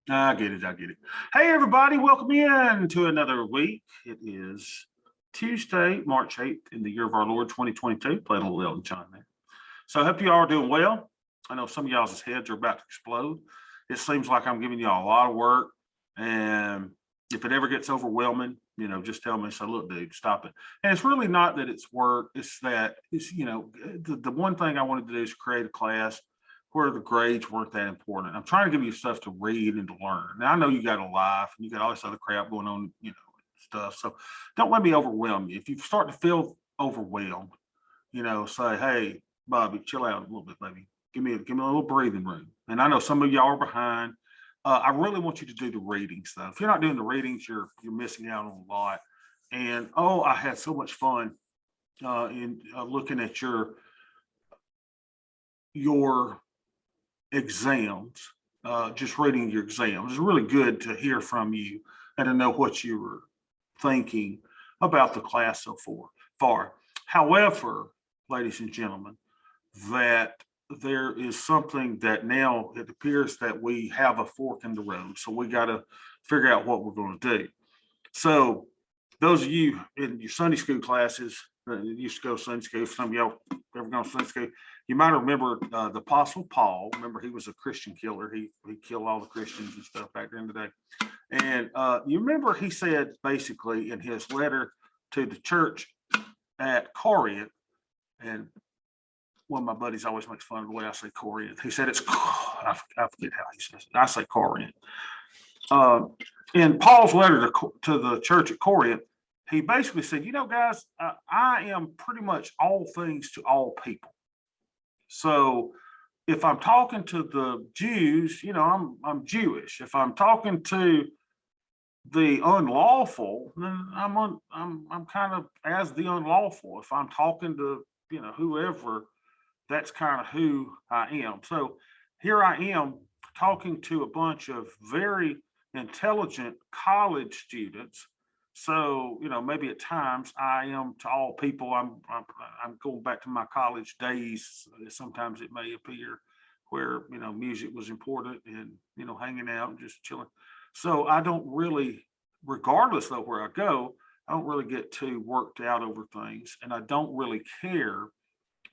I get it. I get it. Hey, everybody, welcome in to another week. It is Tuesday, March 8th, in the year of our Lord 2022. Playing a little Elton John there. So I hope you all are doing well. I know some of y'all's heads are about to explode. It seems like I'm giving y'all a lot of work. And if it ever gets overwhelming, just tell me, so look, dude, stop it. And it's really not that it's work. It's that the one thing I wanted to do is create a class where the grades weren't that important. I'm trying to give you stuff to read and to learn. Now I know you got a life and you got all this other crap going on, stuff. So don't let me overwhelm you. If you start to feel overwhelmed, say, hey, Bobby, chill out a little bit, baby. Give me a little breathing room. And I know some of y'all are behind. I really want you to do the readings though. If you're not doing the readings, you're missing out on a lot. And I had so much fun in looking at your exams, just reading your exams. It's really good to hear from you and to know what you were thinking about the class so far. However, ladies and gentlemen, that there is something that now it appears that we have a fork in the road. So we got to figure out what we're going to do. So those of you in your Sunday school classes that used to go to Sunday school, some of y'all ever gone to Sunday school, you might remember the Apostle Paul. Remember, he was a Christian killer. He killed all the Christians and stuff back in the day. And you remember he said basically in his letter to the church at Corinth, and one of my buddies always makes fun of the way I say Corinth. He said I forget how he says it. I say Corinth. In Paul's letter to the church at Corinth, he basically said, guys, I am pretty much all things to all people. So if I'm talking to the Jews, I'm Jewish. If I'm talking to the unlawful, then I'm kind of as the unlawful. If I'm talking to whoever, that's kind of who I am. So here I am talking to a bunch of very intelligent college students. So maybe at times I am to all people. I'm going back to my college days. Sometimes it may appear where music was important and hanging out and just chilling. So I don't really, regardless of where I go, I don't really get too worked out over things, and I don't really care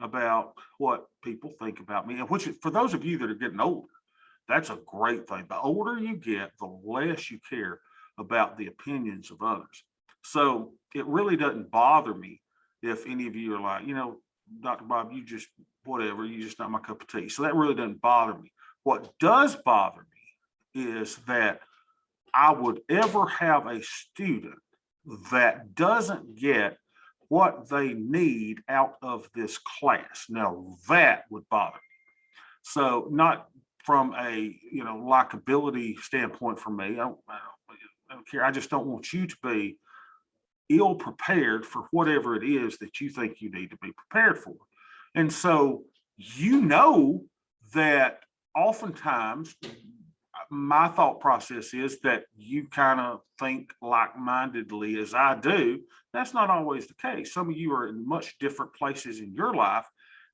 about what people think about me. And which, for those of you that are getting older, that's a great thing. The older you get, the less you care about the opinions of others. So it really doesn't bother me if any of you are like, Dr. Bob, you just whatever, you just not my cup of tea. So that really doesn't bother me. What does bother me is that I would ever have a student that doesn't get what they need out of this class. Now that would bother me. So not from a likability standpoint for me. I don't care. I just don't want you to be ill prepared for whatever it is that you think you need to be prepared for. And so that oftentimes my thought process is that you kind of think like-mindedly as I do. That's not always the case. Some of you are in much different places in your life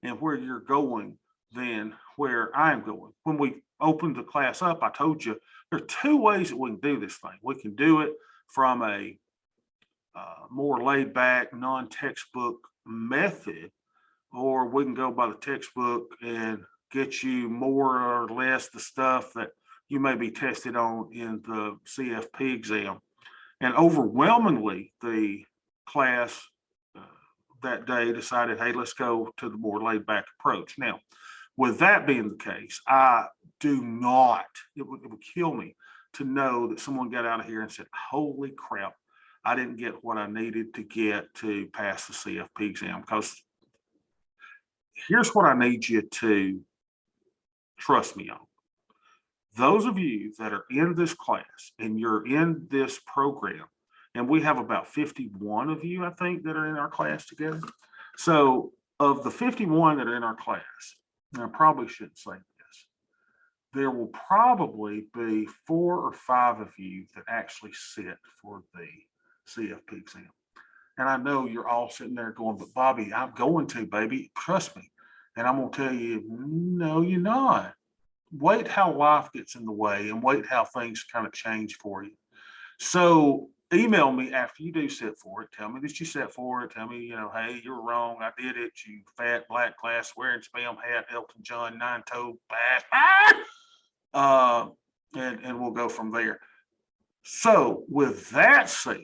and where you're going than where I'm going. When we opened the class up, I told you there are two ways that we can do this thing. We can do it from a more laid back, non-textbook method, or we can go by the textbook and get you more or less the stuff that you may be tested on in the CFP exam. And overwhelmingly, the class that day decided, hey, let's go to the more laid back approach. Now, with that being the case, I do not, it would kill me to know that someone got out of here and said, holy crap, I didn't get what I needed to get to pass the CFP exam. Because here's what I need you to trust me on. Those of you that are in this class and you're in this program, and we have about 51 of you, I think, that are in our class together. So of the 51 that are in our class, and I probably shouldn't say this, there will probably be 4 or 5 of you that actually sit for the CFP exam. And I know you're all sitting there going, but Bobby, I'm going to, baby, trust me. And I'm going to tell you, no, you're not. wait how life gets in the way and wait how things kind of change for you. So email me after you do sit for it. Tell me that you sat for it. Tell me, hey, you're wrong. I did it. You fat black glass wearing spam hat, Elton John, nine-toed bass. And we'll go from there. So with that said,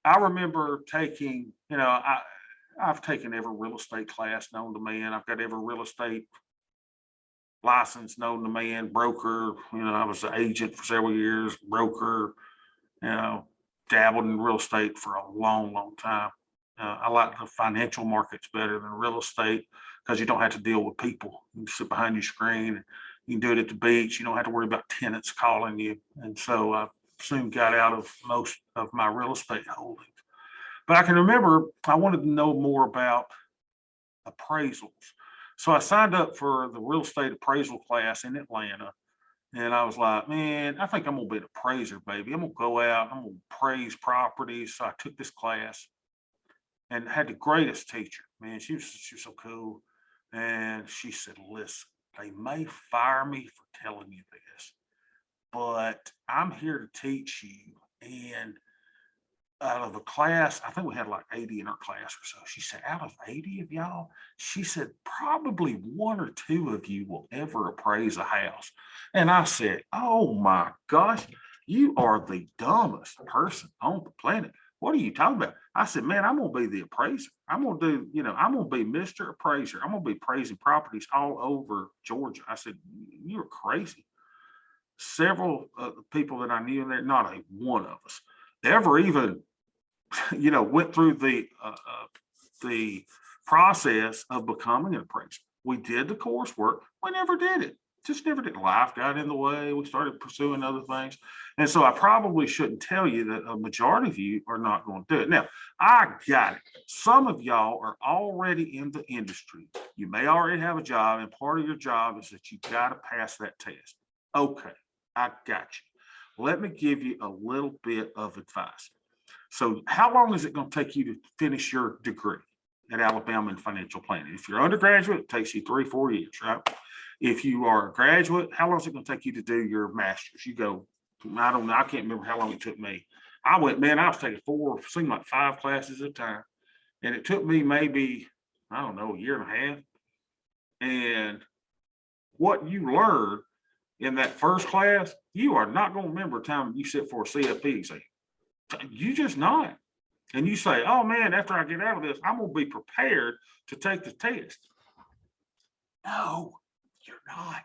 I remember taking, I've taken every real estate class known to man. I've got every real estate license known to man, broker. I was an agent for several years, broker, dabbled in real estate for a long, long time. I like the financial markets better than real estate because you don't have to deal with people. You can sit behind your screen. You can do it at the beach. You don't have to worry about tenants calling you. And so I soon got out of most of my real estate holdings. But I can remember I wanted to know more about appraisals. So I signed up for the real estate appraisal class in Atlanta. And I was like, man, I think I'm going to be an appraiser, baby. I'm going to go out, I'm going to appraise properties. So I took this class and had the greatest teacher. Man, she was so cool. And she said, listen, they may fire me for telling you this, but I'm here to teach you. And out of a class, I think we had like 80 in our class or so. She said, out of 80 of y'all, she said, probably one or two of you will ever appraise a house. And I said, oh my gosh, you are the dumbest person on the planet. What are you talking about? I said, man, I'm going to be the appraiser. I'm going to do, I'm going to be Mr. Appraiser. I'm going to be appraising properties all over Georgia. I said, you're crazy. Several people that I knew in there, not a one of us ever even, went through the process of becoming an appraiser. We did the coursework. We never did it. Just never did. Life got in the way. We started pursuing other things. And so I probably shouldn't tell you that a majority of you are not going to do it. Now, I got it. Some of y'all are already in the industry. You may already have a job, and part of your job is that you got to pass that test. Okay, I got you. Let me give you a little bit of advice. So how long is it going to take you to finish your degree at Alabama in financial planning? If you're undergraduate, it takes you 3-4 years, right? If you are a graduate, how long is it going to take you to do your master's? You go, I don't know. I can't remember how long it took me. I was taking 4, seemed like 5 classes at a time. And it took me maybe, I don't know, a year and a half. And what you learn in that first class, you are not going to remember the time you sit for a CFP exam. You just not. And you say, oh man, after I get out of this, I'm going to be prepared to take the test. No, you're not.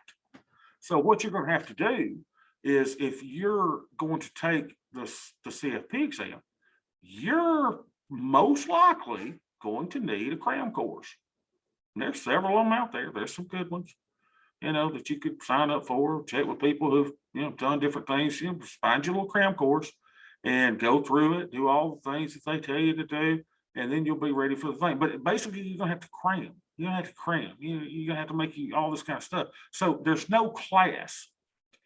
So what you're going to have to do is, if you're going to take the CFP exam, you're most likely going to need a cram course. And there's several of them out there. There's some good ones, that you could sign up for, check with people who've, done different things, find your little cram course and go through it, do all the things that they tell you to do, and then you'll be ready for the thing. But basically, you're going to have to cram. You're going to have to cram. You're going to have to make all this kind of stuff. So there's no class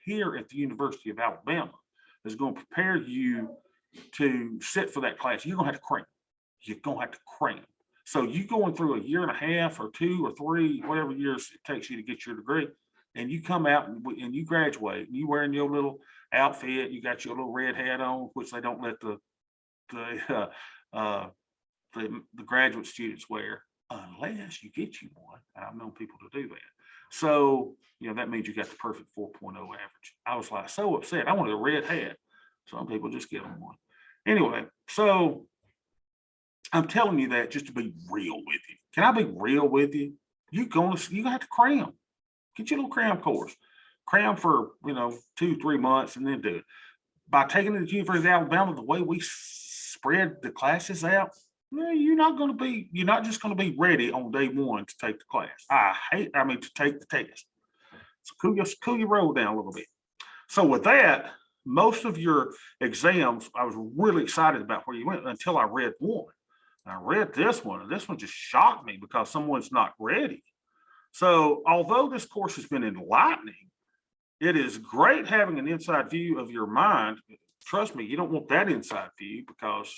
here at the University of Alabama that's going to prepare you to sit for that class. You're going to have to cram. You're going to have to cram. So you going through a year and a half or 2 or 3, whatever years it takes you to get your degree, and you come out and you graduate, and you wearing your little outfit, you got your little red hat on, which they don't let the graduate students wear unless you get you one. I've known people to do that. So, that means you got the perfect 4.0 average. I was like so upset. I wanted a red hat. Some people just get them one. Anyway, so I'm telling you that just to be real with you. Can I be real with you? You have to cram. Get your little cram course. Cram for 2-3 months and then do it. By taking it to the University of Alabama, the way we spread the classes out, you're not just going to be ready on day one to take the class. To take the test. So cool your roll down a little bit. So with that, most of your exams, I was really excited about where you went until I read one. And I read this one, and this one just shocked me because someone's not ready. So although this course has been enlightening, it is great having an inside view of your mind. Trust me, you don't want that inside view because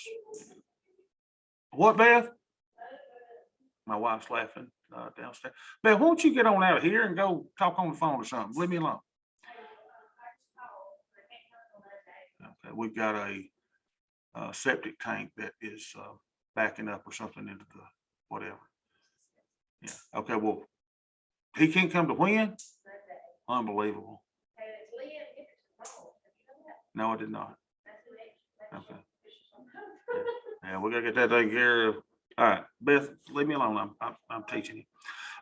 what, Beth? My wife's laughing. downstairs. Beth, won't you get on out of here and go talk on the phone or something? Leave me alone. Okay, we've got a septic tank that is backing up or something into the whatever. Yeah. Okay. Well, he can't come to when? Unbelievable. No, I did not. Okay. Yeah, we gotta get that taken care of. All right, Beth, leave me alone. I'm teaching you.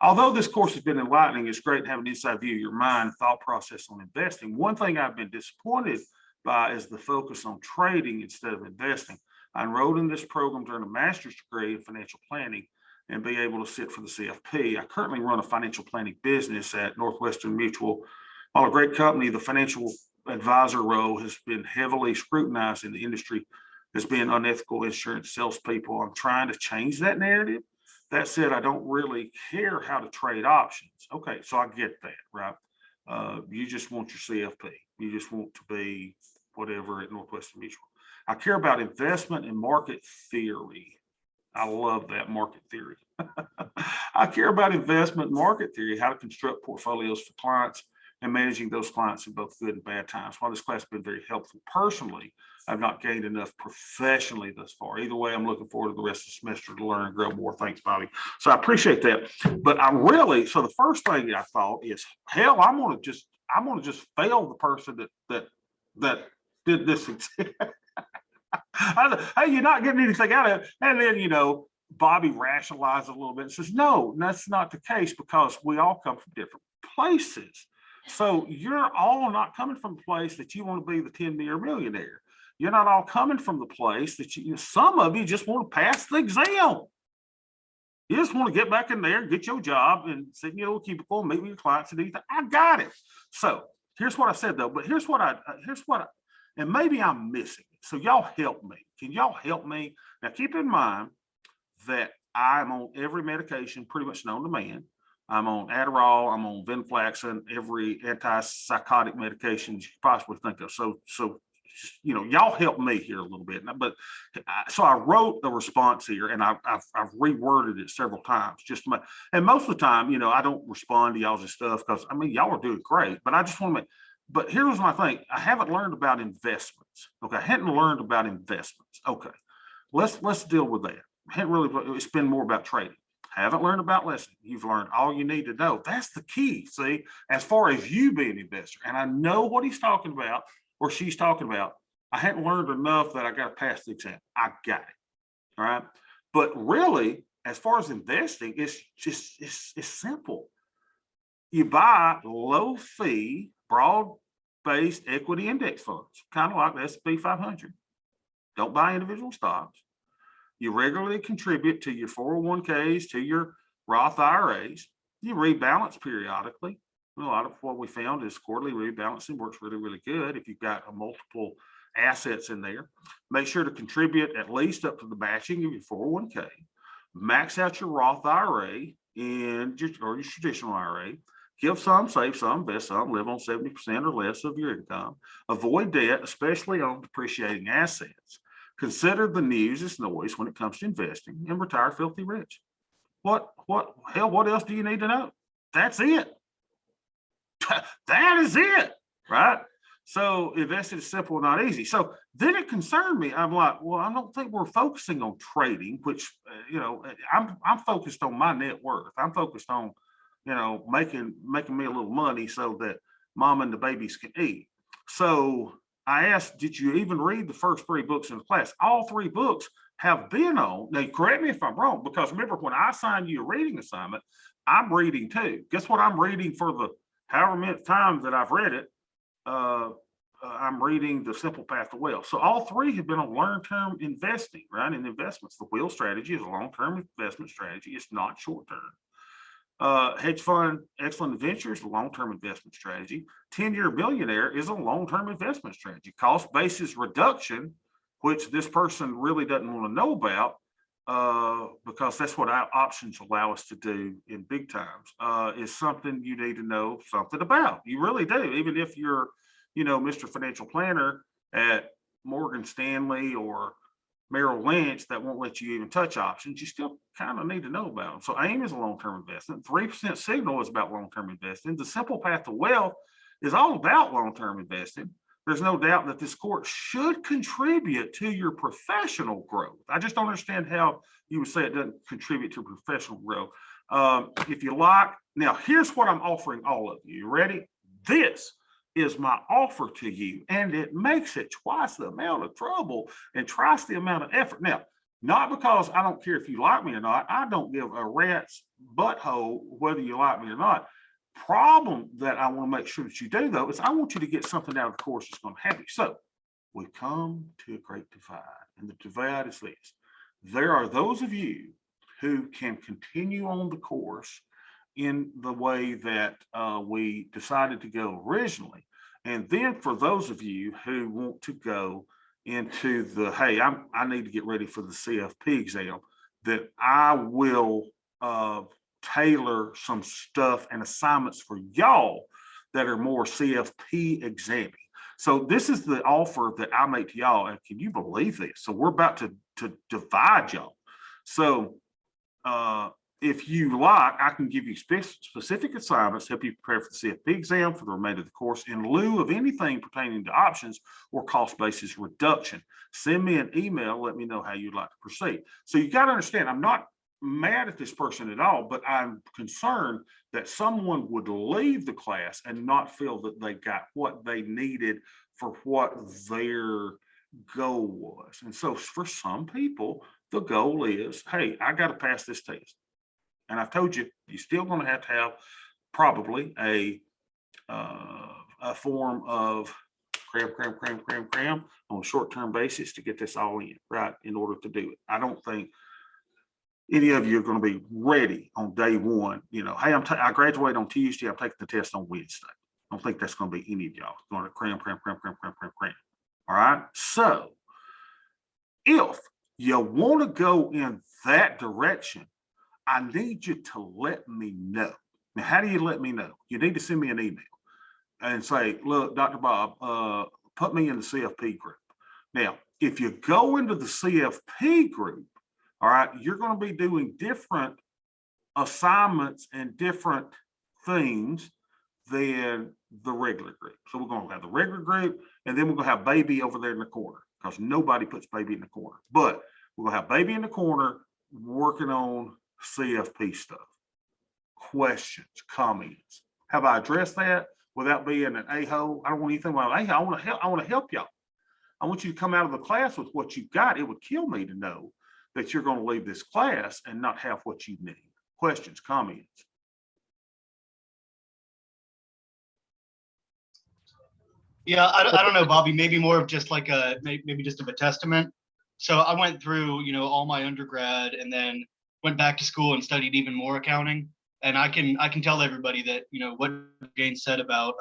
Although this course has been enlightening, it's great to have an inside view of your mind, thought process on investing. One thing I've been disappointed by is the focus on trading instead of investing. I enrolled in this program during a master's degree in financial planning and be able to sit for the CFP. I currently run a financial planning business at Northwestern Mutual. While a great company, the financial advisor role has been heavily scrutinized in the industry as being unethical insurance salespeople. I'm trying to change that narrative. That said, I don't really care how to trade options. Okay, so I get that, right? You just want your CFP. You just want to be whatever at Northwestern Mutual. I care about investment and market theory. I love that, market theory. I care about investment and market theory, how to construct portfolios for clients and managing those clients in both good and bad times. While this class has been very helpful personally, I've not gained enough professionally thus far. Either way, I'm looking forward to the rest of the semester to learn and grow more. Thanks, Bobby. So I appreciate that. But so the first thing I thought is, hell, I'm gonna just fail the person that did this. Hey, you're not getting anything out of it. And then, Bobby rationalized a little bit and says, no, that's not the case, because we all come from different places. So you're all not coming from a place that you want to be the 10-year millionaire. You're not all coming from the place that some of you just want to pass the exam. You just want to get back in there, get your job, and sit in your little cubicle and meet with your clients and do that. I got it. So here's what I said though, but here's what and maybe I'm missing it. So y'all help me. Can y'all help me? Now keep in mind that I'm on every medication pretty much known to man. I'm on Adderall, I'm on Venlafaxine, every antipsychotic medication you possibly think of. So y'all help me here a little bit. So I wrote a response here, and I've reworded it several times and most of the time, I don't respond to y'all's stuff because y'all are doing great, but I just want to but here's my thing. I haven't learned about investments. Okay. I hadn't learned about investments. Okay. Let's deal with that. It's been more about trading. Haven't learned about lesson. You've learned all you need to know. That's the key. See, as far as you being an investor, and I know what he's talking about or she's talking about. I hadn't learned enough that I got to pass the exam. I got it. All right. But really, as far as investing, it's simple. You buy low fee, broad-based equity index funds, kind of like the S&P 500. Don't buy individual stocks. You regularly contribute to your 401ks, to your Roth IRAs. You rebalance periodically. A lot of what we found is quarterly rebalancing works really, really good if you've got multiple assets in there. Make sure to contribute at least up to the matching of your 401k. Max out your Roth IRA or your traditional IRA. Give some, save some, invest some, live on 70% or less of your income. Avoid debt, especially on depreciating assets. Consider the news as noise when it comes to investing, and retire filthy rich. What else do you need to know? That's it. That is it, right? So investing is simple, not easy. So then it concerned me. I'm like, well, I don't think we're focusing on trading, which, I'm focused on my net worth. I'm focused on, making me a little money so that mom and the babies can eat. So I asked, did you even read the first 3 books in the class? All 3 books have been on. Now, correct me if I'm wrong, because remember, when I assigned you a reading assignment, I'm reading too. Guess what I'm reading for the however many times that I've read it? I'm reading The Simple Path to Wealth. So all 3 have been on long-term investing, right? In investments. The wheel strategy is a long-term investment strategy. It's not short-term. Hedge fund excellent adventures, a long-term investment strategy. 10-year millionaire is a long-term investment strategy. Cost basis reduction, which this person really doesn't want to know about, because that's what our options allow us to do in big times, is something you need to know something about. You really do, even if you're, Mr. Financial Planner at Morgan Stanley or Merrill Lynch that won't let you even touch options, you still kind of need to know about them. So AIM is a long-term investment. 3% Signal is about long-term investing. The Simple Path to Wealth is all about long-term investing. There's no doubt that this course should contribute to your professional growth. I just don't understand how you would say it doesn't contribute to professional growth. If you like, now here's what I'm offering all of you. You ready? This is my offer to you, and it makes it twice the amount of trouble and twice the amount of effort. Now, not because I don't care if you like me or not. I don't give a rat's butthole whether you like me or not. Problem that I want to make sure that you do, though, is I want you to get something out of the course that's going to help you. So we come to a great divide, and the divide is this. There are those of you who can continue on the course in the way that we decided to go originally. And then for those of you who want to go into the, hey, I need to get ready for the CFP exam, that I will tailor some stuff and assignments for y'all that are more CFP examing. So this is the offer that I make to y'all. And can you believe this? So we're about to divide y'all. So if you like, I can give you specific assignments, help you prepare for the CFP exam for the remainder of the course in lieu of anything pertaining to options or cost basis reduction. Send me an email, let me know how you'd like to proceed. So you got to understand, I'm not mad at this person at all, but I'm concerned that someone would leave the class and not feel that they got what they needed for what their goal was. And so for some people, the goal is, hey, I got to pass this test. And I've told you, you're still going to have probably a form of cram on a short-term basis to get this all in, right, in order to do it. I don't think any of you are going to be ready on day one. You know, hey, I graduate on Tuesday, I'm taking the test on Wednesday. I don't think that's going to be any of y'all. It's going to cram. All right. So if you want to go in that direction, I need you to let me know. Now, how do you let me know? You need to send me an email and say, look, Dr. Bob, put me in the CFP group. Now, if you go into the CFP group, all right, you're going to be doing different assignments and different things than the regular group. So we're going to have the regular group, and then we're going to have baby over there in the corner, because nobody puts baby in the corner. But we're going to have baby in the corner working on CFP stuff. Questions, comments. Have I addressed that without being an a-hole? I don't want anything about a-hole. I want to help y'all. I want you to come out of the class with what you've got. It would kill me to know that you're going to leave this class and not have what you need. Questions, comments. Yeah, I don't know, Bobby, maybe more of just like maybe just of a testament. So I went through, all my undergrad and then went back to school and studied even more accounting. And I can tell everybody that, what Gaines said about,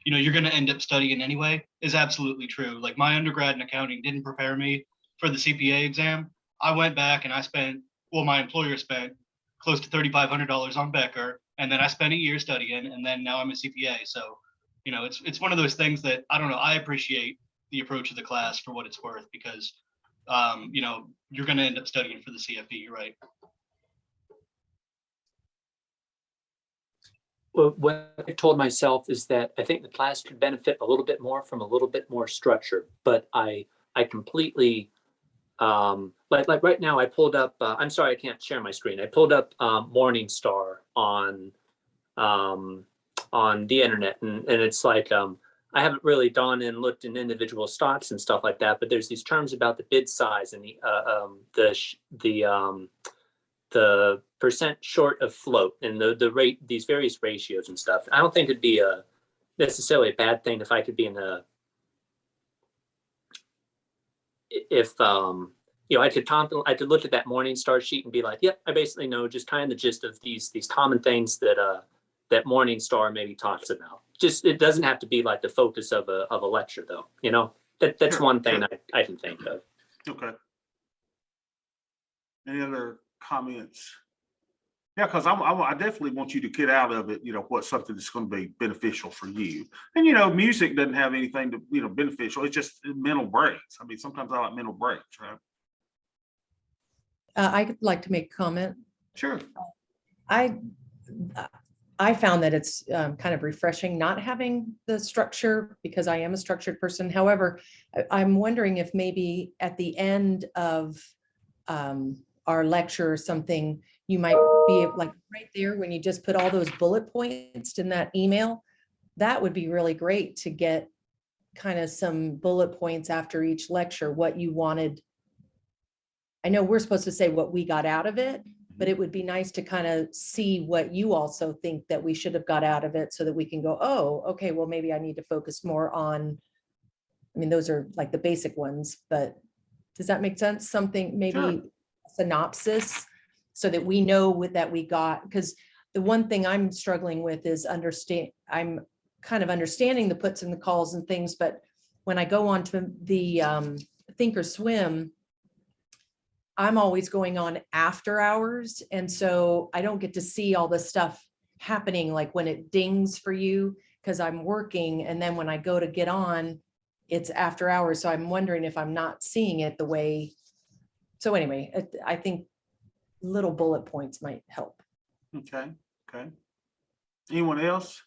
you're going to end up studying anyway is absolutely true. Like my undergrad in accounting didn't prepare me for the CPA exam. I went back and my employer spent close to $3,500 on Becker. And then I spent a year studying, and then now I'm a CPA. So, it's one of those things that, I don't know, I appreciate the approach of the class for what it's worth, because, you're going to end up studying for the CFP, right? Well, what I've told myself is that I think the class could benefit a little bit more from a little bit more structure, but I completely, like right now I pulled up, I'm sorry, I can't share my screen. I pulled up Morningstar on the internet, and it's like, I haven't really gone and looked in individual stocks and stuff like that, but there's these terms about the bid size and the percent short of float and the rate, these various ratios and stuff. I don't think it'd be necessarily a bad thing if I could be in I could look at that Morningstar sheet and be like, yep, I basically know just kind of the gist of these common things that Morningstar maybe talks about. Just, it doesn't have to be like the focus of a lecture, though. That's Sure, one thing sure. I can think of. Okay. Any other comments? Yeah, because I definitely want you to get out of it, what's something that's going to be beneficial for you. And, music doesn't have anything to, beneficial. It's just mental breaks. I mean, sometimes I like mental breaks, right? I'd like to make a comment. Sure. I I found that it's kind of refreshing not having the structure because I am a structured person. However, I'm wondering if maybe at the end of our lecture or something, you might be like right there when you just put all those bullet points in that email. That would be really great to get kind of some bullet points after each lecture, what you wanted. I know we're supposed to say what we got out of it, but it would be nice to kind of see what you also think that we should have got out of it so that we can go, oh, okay, well, maybe I need to focus more on, I mean, those are like the basic ones, but does that make sense? Something, maybe Sure. a synopsis so that we know what that we got. Because the one thing I'm struggling with is I'm kind of understanding the puts and the calls and things, but when I go on to the Think or Swim, I'm always going on after hours. And so I don't get to see all the stuff happening, like when it dings for you, because I'm working. And then when I go to get on, it's after hours. So I'm wondering if I'm not seeing it the way. So anyway, I think little bullet points might help. Okay. Okay. Anyone else?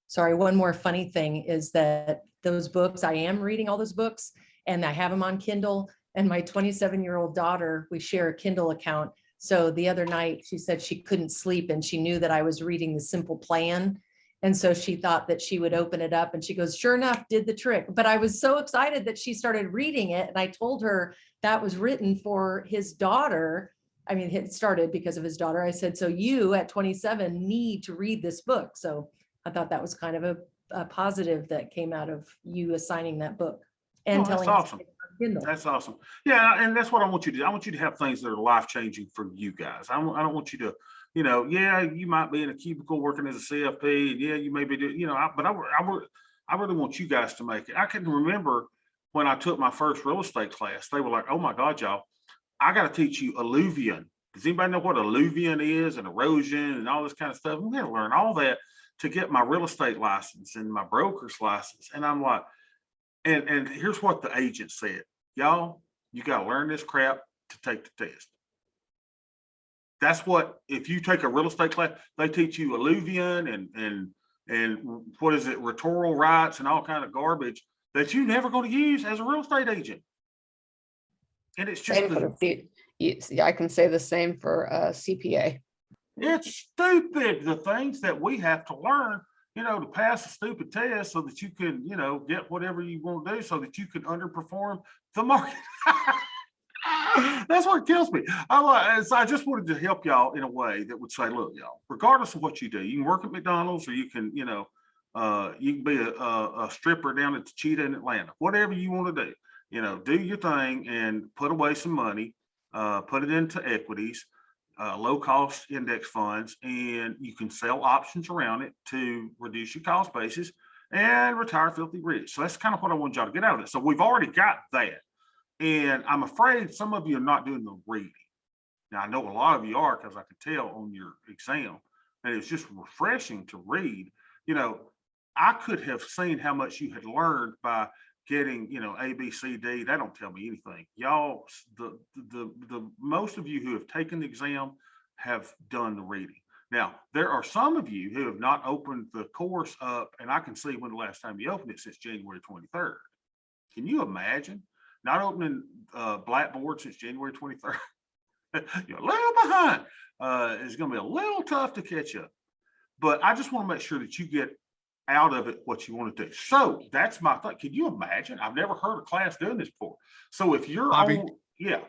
Sorry, one more funny thing is that those books, I am reading all those books and I have them on Kindle. And my 27-year-old daughter, we share a Kindle account. So the other night she said she couldn't sleep and she knew that I was reading The Simple Plan. And so she thought that she would open it up and she goes, sure enough, did the trick. But I was so excited that she started reading it. And I told her that was written for his daughter. I mean, it started because of his daughter. I said, so you at 27 need to read this book. So I thought that was kind of a positive that came out of you assigning that book and Oh, that's telling us awesome. it's on Kindle. That's awesome. Yeah, and that's what I want you to do. I want you to have things that are life-changing for you guys. I don't want you to, yeah, you might be in a cubicle working as a CFP, and yeah, you may be doing, but I really want you guys to make it. I can remember when I took my first real estate class, they were like, oh my God, y'all, I got to teach you alluvion. Does anybody know what alluvion is and erosion and all this kind of stuff? We got to learn all that to get my real estate license and my broker's license. And I'm like, and here's what the agent said, y'all, you got to learn this crap to take the test. That's what, if you take a real estate class, they teach you alluvion and what is it, rhetorical rights and all kind of garbage that you're never going to use as a real estate agent. And it's just, Same for I can say the same for CPA. it's stupid, the things that we have to learn, to pass a stupid test so that you can, get whatever you want to do so that you can underperform the market. That's what kills me. I just wanted to help y'all in a way that would say, look, y'all, regardless of what you do, you can work at McDonald's or you can, you can be a stripper down at the Cheetah in Atlanta, whatever you want to do, do your thing and put away some money, put it into equities, low cost index funds, and you can sell options around it to reduce your cost basis and retire filthy rich. So that's kind of what I want y'all to get out of it. So we've already got that. And I'm afraid some of you are not doing the reading. Now, I know a lot of you are because I could tell on your exam, and it's just refreshing to read. I could have seen how much you had learned by getting, A, B, C, D. That don't tell me anything. Y'all, the most of you who have taken the exam have done the reading. Now, there are some of you who have not opened the course up, and I can see when the last time you opened it since January 23rd. Can you imagine? Not opening Blackboard since January 23rd. You're a little behind. It's going to be a little tough to catch up. But I just want to make sure that you get out of it what you want to do. So that's my thought. Can you imagine? I've never heard a class doing this before. So if you're Bobby? on, yeah.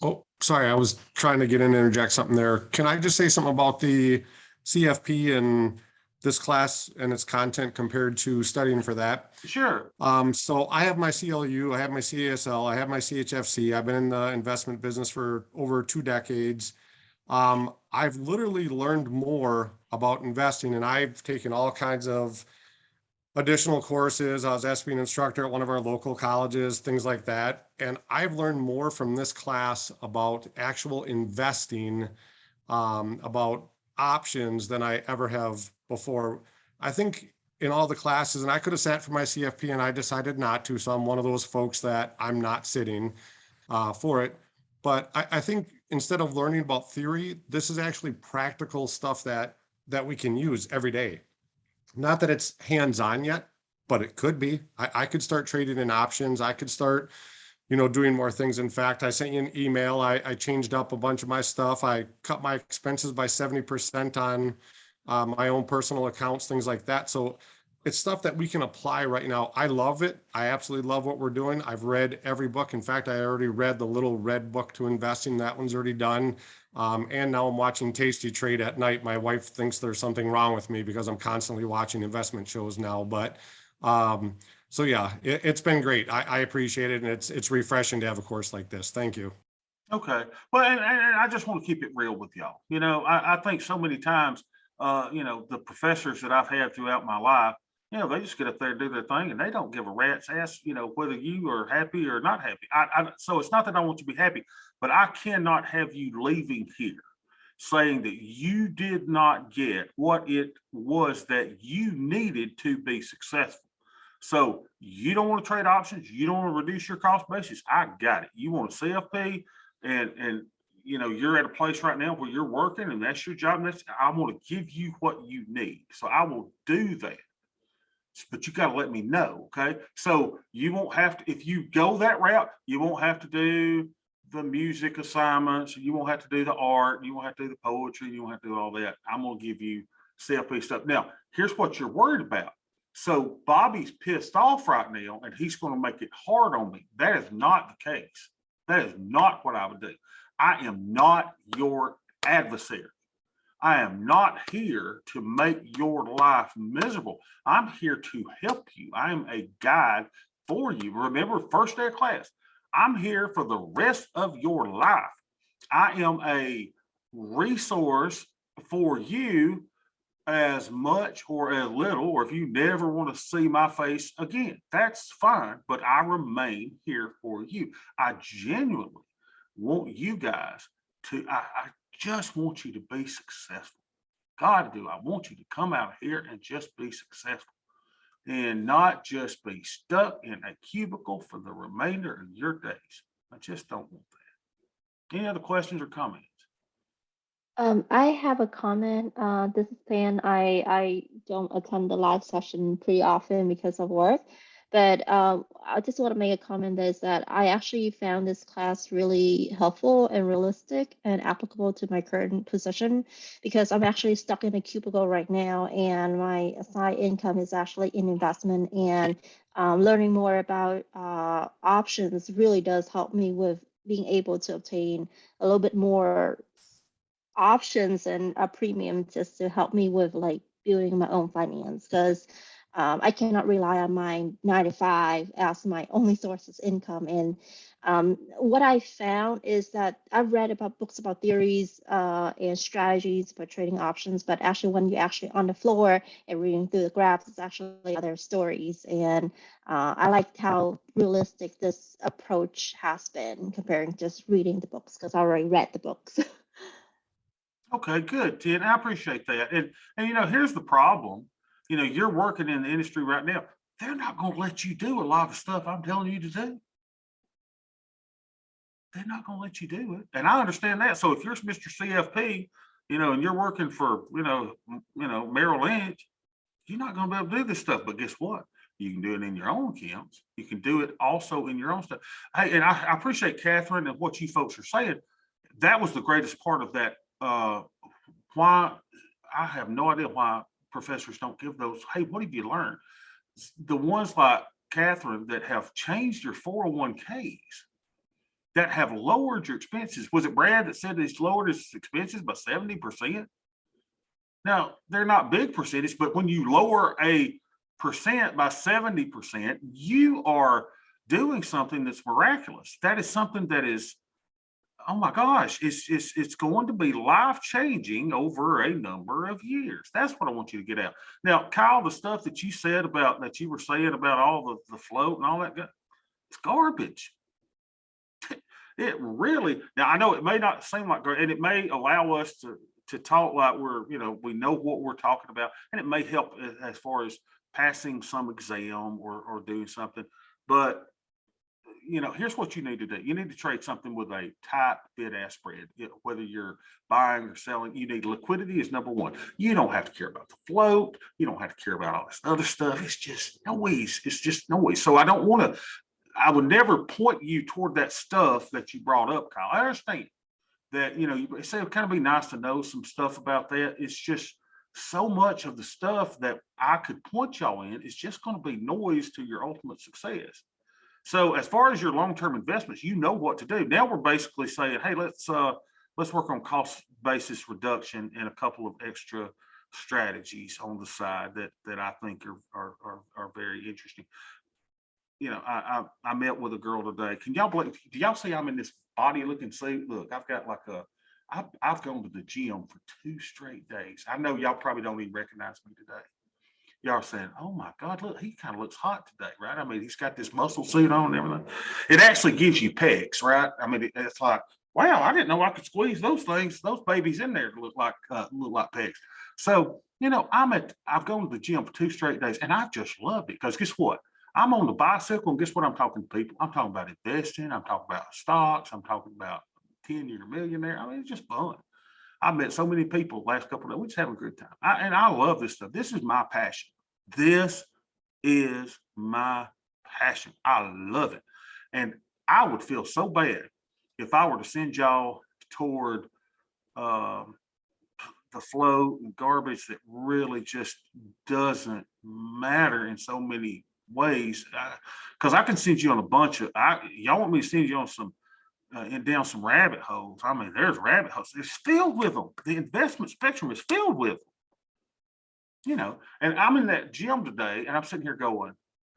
Oh, sorry. I was trying to get in and interject something there. Can I just say something about the CFP and this class and its content compared to studying for that? Sure. So I have my CLU, I have my CASL, I have my CHFC. I've been in the investment business for over 2 decades. I've literally learned more about investing, and I've taken all kinds of additional courses. I was asked to be an instructor at one of our local colleges, things like that. And I've learned more from this class about actual investing, about options than I ever have before. I think in all the classes, and I could have sat for my CFP and I decided not to. So I'm one of those folks that I'm not sitting for it. But I think instead of learning about theory, this is actually practical stuff that we can use every day. Not that it's hands-on yet, but it could be. I could start trading in options. I could start, doing more things. In fact, I sent you an email. I changed up a bunch of my stuff. I cut my expenses by 70% on my own personal accounts, things like that. So it's stuff that we can apply right now. I love it. I absolutely love what we're doing. I've read every book. In fact, I already read the Little Red Book to Investing. That one's already done. And now I'm watching Tasty Trade at night. My wife thinks there's something wrong with me because I'm constantly watching investment shows now. But so yeah, it's been great. I appreciate it. And it's refreshing to have a course like this. Thank you. Okay. Well, and I just want to keep it real with y'all. I think so many times, the professors that I've had throughout my life, they just get up there and do their thing and they don't give a rat's ass, whether you are happy or not happy. So it's not that I want you to be happy, but I cannot have you leaving here saying that you did not get what it was that you needed to be successful. So you don't want to trade options. You don't want to reduce your cost basis. I got it. You want a CFP and you're at a place right now where you're working and that's your job. And I want to give you what you need. So I will do that. But you got to let me know. Okay. So you won't have to, if you go that route, you won't have to do the music assignments. You won't have to do the art. You won't have to do the poetry. You won't have to do all that. I'm going to give you CFP stuff. Now, here's what you're worried about. So Bobby's pissed off right now and he's going to make it hard on me. That is not the case. That is not what I would do. I am not your adversary. I am not here to make your life miserable. I'm here to help you. I am a guide for you. Remember, first day of class, I'm here for the rest of your life. I am a resource for you as much or as little, or if you never want to see my face again, that's fine, but I remain here for you. I genuinely want you guys to, I just want you to be successful. God, do I want you to come out here and just be successful and not just be stuck in a cubicle for the remainder of your days. I just don't want that. Any other questions or comments? I have a comment. This is Pan. I don't attend the live session pretty often because of work, but I just want to make a comment that is that I actually found this class really helpful and realistic and applicable to my current position because I'm actually stuck in a cubicle right now and my side income is actually in investment and learning more about options really does help me with being able to obtain a little bit more options and a premium just to help me with like building my own finance because I cannot rely on my 9 to 5 as my only source of income. And what I found is that I've read about books about theories and strategies for trading options, but actually when you're actually on the floor and reading through the graphs, it's actually other stories. And I liked how realistic this approach has been comparing just reading the books because I already read the books. Okay, good, Ted. I appreciate that. And here's the problem. You're working in the industry right now. They're not going to let you do a lot of stuff I'm telling you to do. They're not going to let you do it. And I understand that. So if you're Mr. CFP, and you're working for, Merrill Lynch, you're not going to be able to do this stuff. But guess what? You can do it in your own accounts. You can do it also in your own stuff. Hey, and I appreciate Catherine and what you folks are saying. That was the greatest part of that. Why I have no idea why professors don't give those. Hey, what have you learned? The ones like Catherine that have changed your 401ks, that have lowered your expenses. Was it Brad that said he's lowered his expenses by 70%? Now, they're not big percentage, but when you lower a percent by 70%, you are doing something that's miraculous. That is something that is, oh my gosh, it's going to be life-changing over a number of years. That's what I want you to get out. Now, Kyle, the stuff that you said about, that you were saying about all the float and all that, it's garbage. It really, now I know it may not seem like, and it may allow us to talk like we know what we're talking about, and it may help as far as passing some exam or doing something. But here's what you need to do. You need to trade something with a tight bid-ask spread. Whether you're buying or selling, you need liquidity is number one. You don't have to care about the float. You don't have to care about all this other stuff. It's just noise. It's just noise. So I would never point you toward that stuff that you brought up, Kyle. I understand that, you say it would kind of be nice to know some stuff about that. It's just so much of the stuff that I could point y'all in is just going to be noise to your ultimate success. So as far as your long-term investments, you know what to do. Now we're basically saying, hey, let's work on cost basis reduction and a couple of extra strategies on the side that I think are very interesting. I met with a girl today. Can y'all believe? Do y'all see I'm in this body looking suit? Look, I've got I've gone to the gym for 2 straight days. I know y'all probably don't even recognize me today. Y'all are saying, oh my God, look, he kind of looks hot today, right? I mean, he's got this muscle suit on and everything. It actually gives you pecs, right? I mean, it's like, wow, I didn't know I could squeeze those things, those babies in there to look like pecs. So, I've gone to the gym for 2 straight days and I've just loved it because guess what? I'm on the bicycle and guess what I'm talking to people? I'm talking about investing. I'm talking about stocks. I'm talking about 10-year millionaire. I mean, it's just fun. I met so many people last couple of days. We just having a good time. I love this stuff. This is my passion. This is my passion. I love it. And I would feel so bad if I were to send y'all toward the flow and garbage that really just doesn't matter in so many ways. Because I can send you on a bunch of, y'all want me to send you on some and down some rabbit holes. I mean, there's rabbit holes. It's filled with them. The investment spectrum is filled with them. And I'm in that gym today and I'm sitting here going,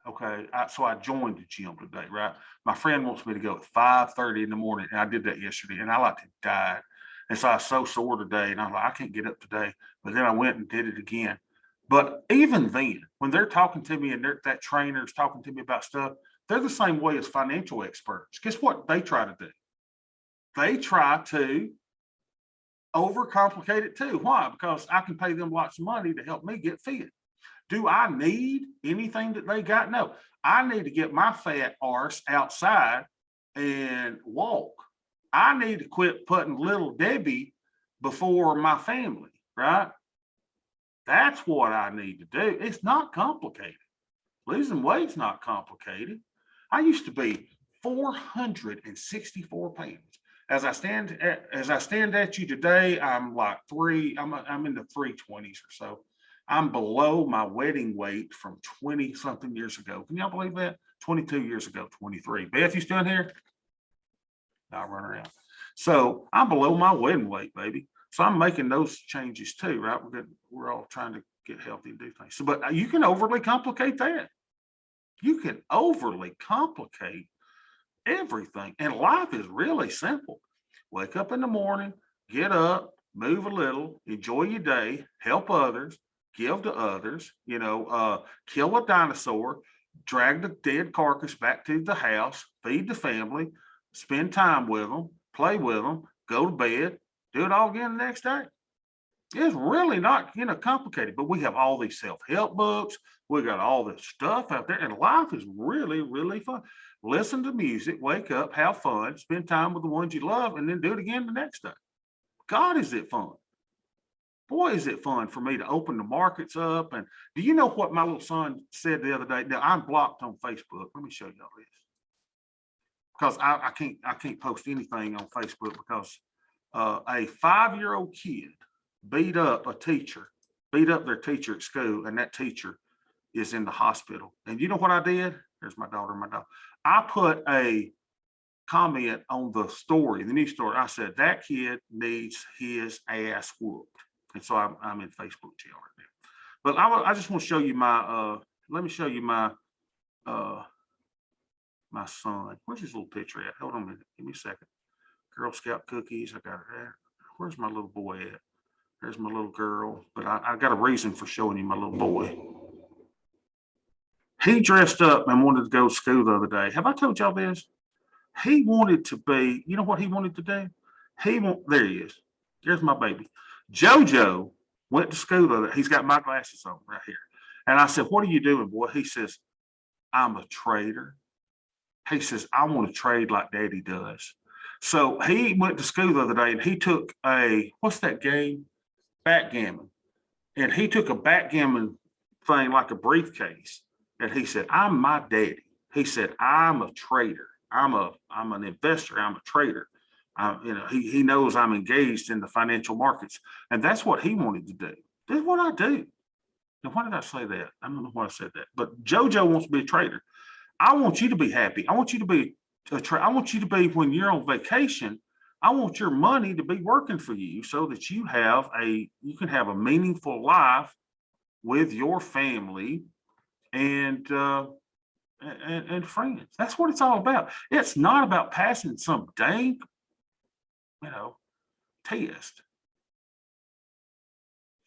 okay, so I joined the gym today, right? My friend wants me to go at 5:30 in the morning. And I did that yesterday and I like to die. And so I was so sore today and I'm like, I can't get up today. But then I went and did it again. But even then, when they're talking to me and that trainer's talking to me about stuff, they're the same way as financial experts. Guess what they try to do? They try to overcomplicate it too. Why? Because I can pay them lots of money to help me get fit. Do I need anything that they got? No. I need to get my fat arse outside and walk. I need to quit putting little Debbie before my family, right? That's what I need to do. It's not complicated. Losing weight's not complicated. I used to be 464 pounds. As I stand at you today, I'm like I'm in the 320s or so. I'm below my wedding weight from 20 something years ago. Can y'all believe that? 22 years ago, 23. Beth, you still in here? I'll run around. So I'm below my wedding weight, baby. So I'm making those changes too, right? We're all trying to get healthy and do things. So, but you can overly complicate that. You can overly complicate everything. And life is really simple. Wake up in the morning, get up, move a little, enjoy your day, help others, give to others, kill a dinosaur, drag the dead carcass back to the house, feed the family, spend time with them, play with them, go to bed, do it all again the next day. It's really not, complicated, but we have all these self-help books. We got all this stuff out there and life is really, really fun. Listen to music, wake up, have fun, spend time with the ones you love, and then do it again the next day. God, is it fun? Boy, is it fun for me to open the markets up. And do you know what my little son said the other day? Now, I'm blocked on Facebook. Let me show y'all this. Because I can't post anything on Facebook because a 5-year-old kid beat up their teacher at school, and that teacher is in the hospital. And you know what I did? There's my daughter and my dog. I put a comment on the news story. I said, that kid needs his ass whooped. And so I'm in Facebook jail right now. But I just want to show you let me show you my son. Where's his little picture at? Hold on a minute. Give me a second. Girl Scout cookies. I got it there. Where's my little boy at? There's my little girl. But I got a reason for showing you my little boy. He dressed up and wanted to go to school the other day. Have I told y'all this? He wanted to be, you know what he wanted to do? There he is. There's my baby. JoJo went to school. He's got my glasses on right here. And I said, what are you doing, boy? He says, I'm a trader. He says, I want to trade like Daddy does. So he went to school the other day and he took what's that game? Backgammon. And he took a backgammon thing like a briefcase. And he said, I'm my daddy. He said, I'm a trader. I'm an investor. I'm a trader. He knows I'm engaged in the financial markets. And that's what he wanted to do. This is what I do. Now, why did I say that? I don't know why I said that. But JoJo wants to be a trader. I want you to be happy. I want you to be I want you to be, when you're on vacation, I want your money to be working for you so that you can have a meaningful life with your family and friends. That's what it's all about. It's not about passing some dang, test.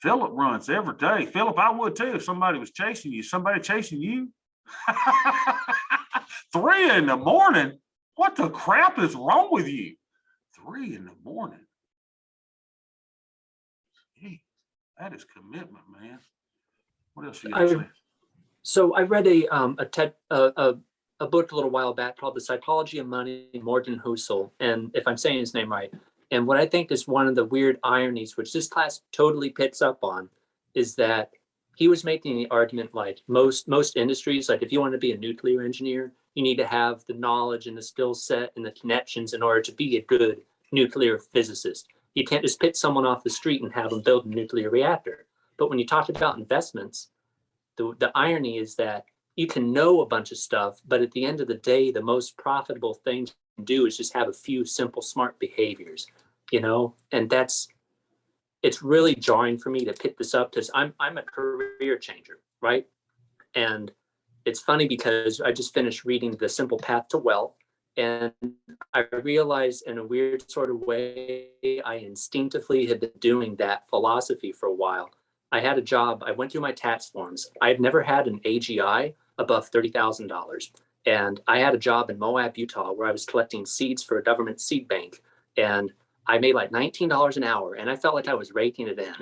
Philip runs every day. Philip, I would too if somebody was chasing you. Somebody chasing you? 3 a.m. What the crap is wrong with you? 3 a.m. Gee, that is commitment, man. What else you got to say? So I read a book a little while back called The Psychology of Money, Morgan Housel, and if I'm saying his name right, and what I think is one of the weird ironies, which this class totally picks up on, is that he was making the argument like most industries, like if you want to be a nuclear engineer, you need to have the knowledge and the skill set and the connections in order to be a good nuclear physicist. You can't just pick someone off the street and have them build a nuclear reactor. But when you talk about investments, the irony is that you can know a bunch of stuff, but at the end of the day, the most profitable thing to do is just have a few simple, smart behaviors, and it's really jarring for me to pick this up because I'm a career changer, right? And it's funny because I just finished reading The Simple Path to Wealth, and I realized in a weird sort of way, I instinctively had been doing that philosophy for a while. I had a job. I went through my tax forms. I had never had an AGI above $30,000. And I had a job in Moab, Utah, where I was collecting seeds for a government seed bank. And I made like $19 an hour. And I felt like I was raking it in.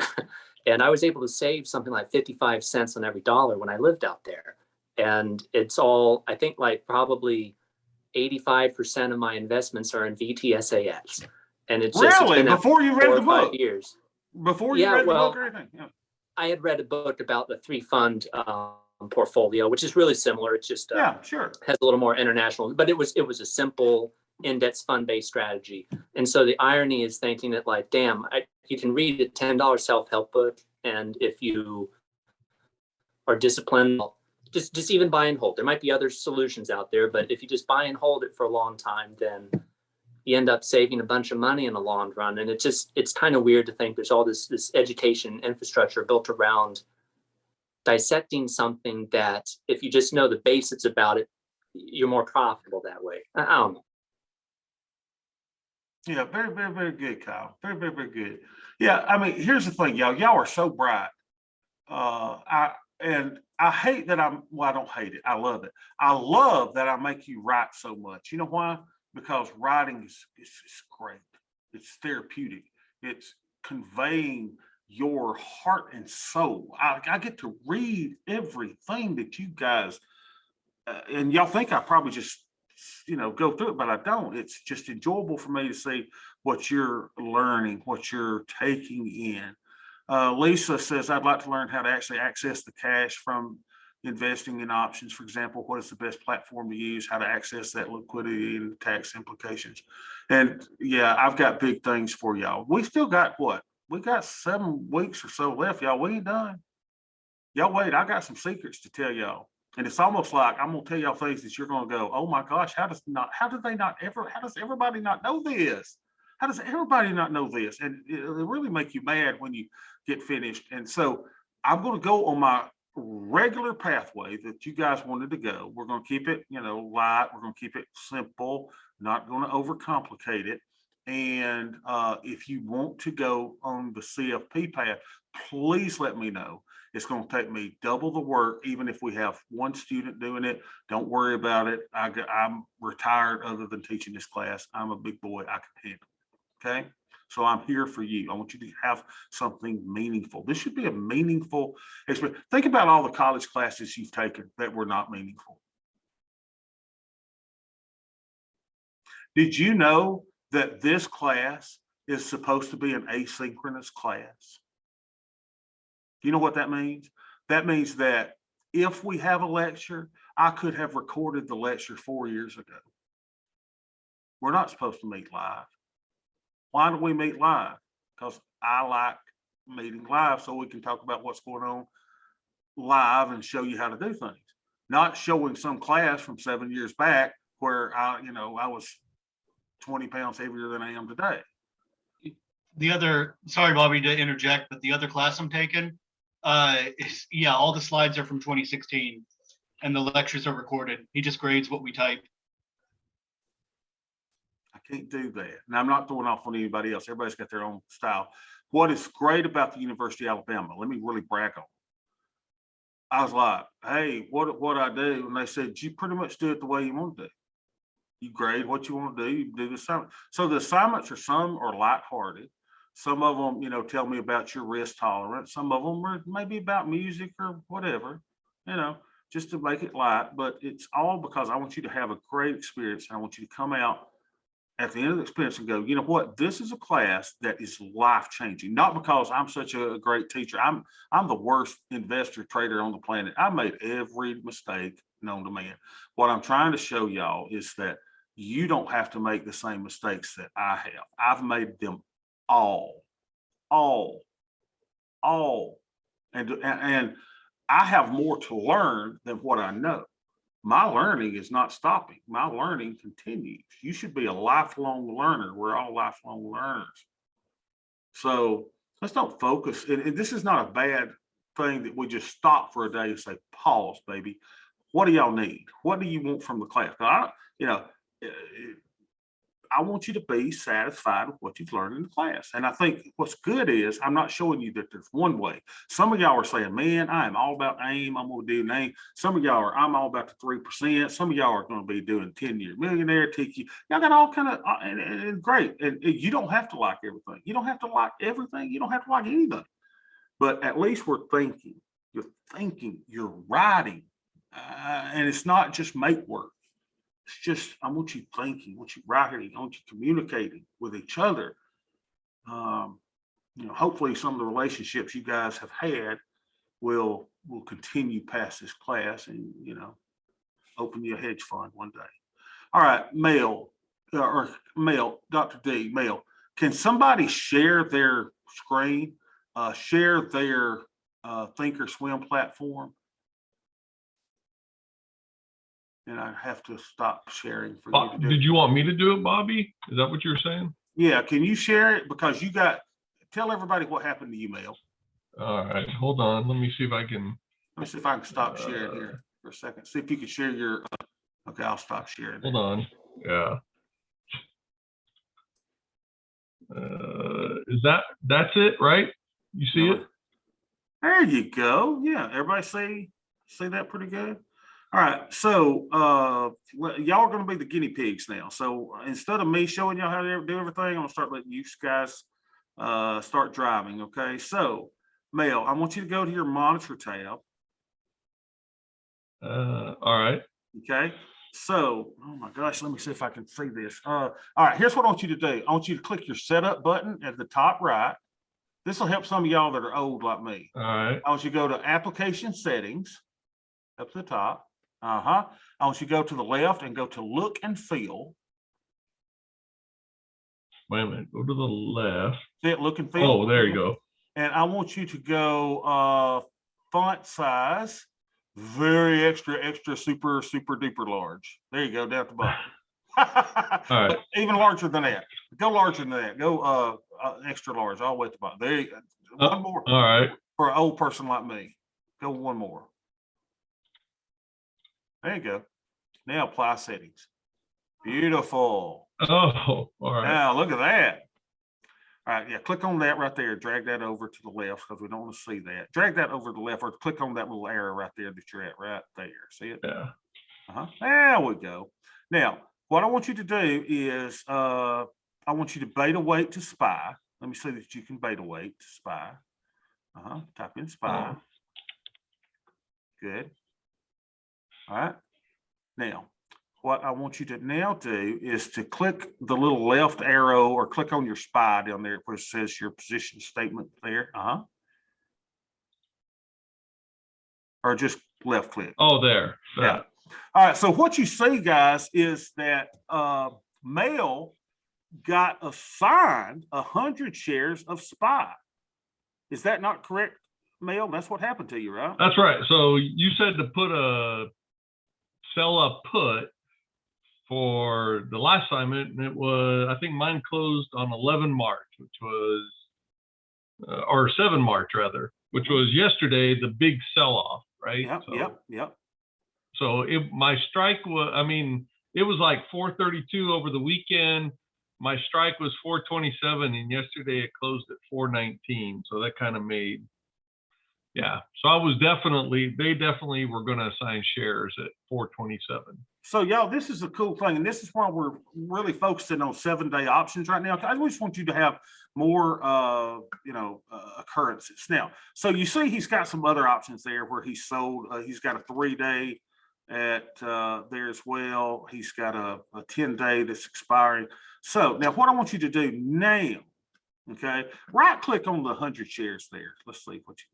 And I was able to save something like 55 cents on every dollar when I lived out there. And it's all, I think like probably 85% of my investments are in VTSAX. And it's just, Really? Before you read the book? 5 years. Before you read the book or anything? Yeah. I had read a book about the 3-fund portfolio, which is really similar. It's just sure, has a little more international, but it was a simple index fund based strategy. And so the irony is thinking that like, damn, you can read a $10 self-help book, and if you are disciplined, just even buy and hold. There might be other solutions out there, but if you just buy and hold it for a long time, then you end up saving a bunch of money in the long run. And it's kind of weird to think there's all this education infrastructure built around dissecting something that if you just know the basics about it, you're more profitable that way. I don't know. Yeah, very, very, very good, Kyle. Very, very, very good. Yeah, I mean, here's the thing, y'all. Y'all are so bright. I hate that I don't hate it. I love it. I love that I make you write so much. You know why? Because writing is great. It's therapeutic. It's conveying your heart and soul. I get to read everything that you guys, and y'all think I probably just, go through it, but I don't. It's just enjoyable for me to see what you're learning, what you're taking in. Lisa says, I'd like to learn how to actually access the cash from investing in options. For example, what is the best platform to use, how to access that liquidity and tax implications. And yeah, I've got big things for y'all. We still got what? We got 7 weeks or so left, y'all. We ain't done. Y'all wait, I got some secrets to tell y'all. And it's almost like I'm gonna tell y'all things that you're gonna go, oh my gosh, how does everybody not know this? How does everybody not know this? And it'll really make you mad when you get finished. And so I'm going to go on my regular pathway that you guys wanted to go. We're going to keep it, light. We're going to keep it simple, not going to overcomplicate it. And if you want to go on the CFP path, please let me know. It's going to take me double the work, even if we have one student doing it. Don't worry about it. I'm retired other than teaching this class. I'm a big boy. I can handle it. Okay. So I'm here for you. I want you to have something meaningful. This should be a meaningful experience. Think about all the college classes you've taken that were not meaningful. Did you know that this class is supposed to be an asynchronous class? Do you know what that means? That means that if we have a lecture, I could have recorded the lecture 4 years ago. We're not supposed to meet live. Why do we meet live? Because I like meeting live so we can talk about what's going on live and show you how to do things. Not showing some class from 7 years back where I was 20 pounds heavier than I am today. Sorry, Bobby, to interject, but the other class I'm taking, all the slides are from 2016 and the lectures are recorded. He just grades what we type. I can't do that. Now, I'm not throwing off on anybody else. Everybody's got their own style. What is great about the University of Alabama, let me really brag on. I was like, hey, what I do? And they said, you pretty much do it the way you want to do. You grade what you want to do, you do the assignment. So the assignments some are lighthearted. Some of them, tell me about your risk tolerance. Some of them are maybe about music or whatever, just to make it light. But it's all because I want you to have a great experience. And I want you to come out at the end of the experience and go, you know what, this is a class that is life-changing. Not because I'm such a great teacher. I'm the worst investor trader on the planet. I made every mistake known to man. What I'm trying to show y'all is that you don't have to make the same mistakes that I have. I've made them all. And I have more to learn than what I know. My learning is not stopping. My learning continues. You should be a lifelong learner. We're all lifelong learners. So let's don't focus. And this is not a bad thing that we just stop for a day and say, pause, baby. What do y'all need? What do you want from the class? I want you to be satisfied with what you've learned in the class. And I think what's good is I'm not showing you that there's one way. Some of y'all are saying, man, I am all about AIM. I'm going to do NAME. Some of y'all I'm all about the 3%. Some of y'all are going to be doing 10-year millionaire, TQ. Y'all got all kind of, and great. And you don't have to like everything. You don't have to like everything. You don't have to like anything. But at least we're thinking. You're thinking. You're writing. And it's not just make work. It's just, I want you thinking, I want you writing, I want you communicating with each other. Hopefully some of the relationships you guys have had will continue past this class and, open you a hedge fund one day. All right, Dr. D, can somebody share their screen, share their Thinkorswim platform? And I have to stop sharing for you to do. Did you want me to do it, Bobby? Is that what you're saying? Yeah, can you share it? Because tell everybody what happened to you, Mel. All right, hold on. Let me see if I can. Let me see if I can stop sharing here for a second. See if you can share your, okay, I'll stop sharing. Hold on. Yeah. That's it, right? You see it? There you go. Yeah, everybody see that pretty good? All right, so y'all are going to be the guinea pigs now. So instead of me showing y'all how to do everything, I'm going to start letting you guys start driving. Okay, so Mel, I want you to go to your monitor tab. All right. Okay, so oh my gosh, let me see if I can see this. All right, here's what I want you to do. I want you to click your setup button at the top right. This will help some of y'all that are old like me. All right. I want you to go to application settings up to the top. I want you to go to the left and go to look and feel. Wait a minute. Go to the left. See it, look and feel. Oh, there you go. And I want you to go font size, very extra, super duper large. There you go, down at the bottom. All right. Even larger than that. Go larger than that. Go extra large all the way at the bottom. There you go. One more. All right. For an old person like me. Go one more. There you go. Now apply settings. Beautiful. Oh, all right. Now look at that. All right, yeah, click on that right there. Drag that over to the left because we don't want to see that. Drag that over to the left or click on that little arrow right there that you're at right there. See it? Yeah. There we go. Now, what I want you to do is I want you to beta weight to SPY. Let me see that you can beta weight to SPY. Type in SPY. Good. All right. Now, what I want you to now do is to click the little left arrow or click on your SPY down there where it says your position statement there. Or just left click. Oh, there. Yeah. All right. So what you see, guys, is that Mel got assigned 100 shares of SPY. Is that not correct, Mel? That's what happened to you, right? That's right. So you said to sell a put for the last assignment, and it was, I think mine closed on 11 March, which was, or 7 March rather, which was yesterday, the big sell-off, right? Yep. So my strike was, I mean, it was like 432 over the weekend. My strike was 427, and yesterday it closed at 419. So that kind of made, yeah. So I was they definitely were going to assign shares at 427. So y'all, this is a cool thing. And this is why we're really focusing on 7-day options right now. I just want you to have more, occurrences. Now, so you see he's got some other options there where he sold, he's got a 3-day at there as well. He's got a 10-day that's expiring. So now what I want you to do now, okay, right click on the 100 shares there. Let's see what you,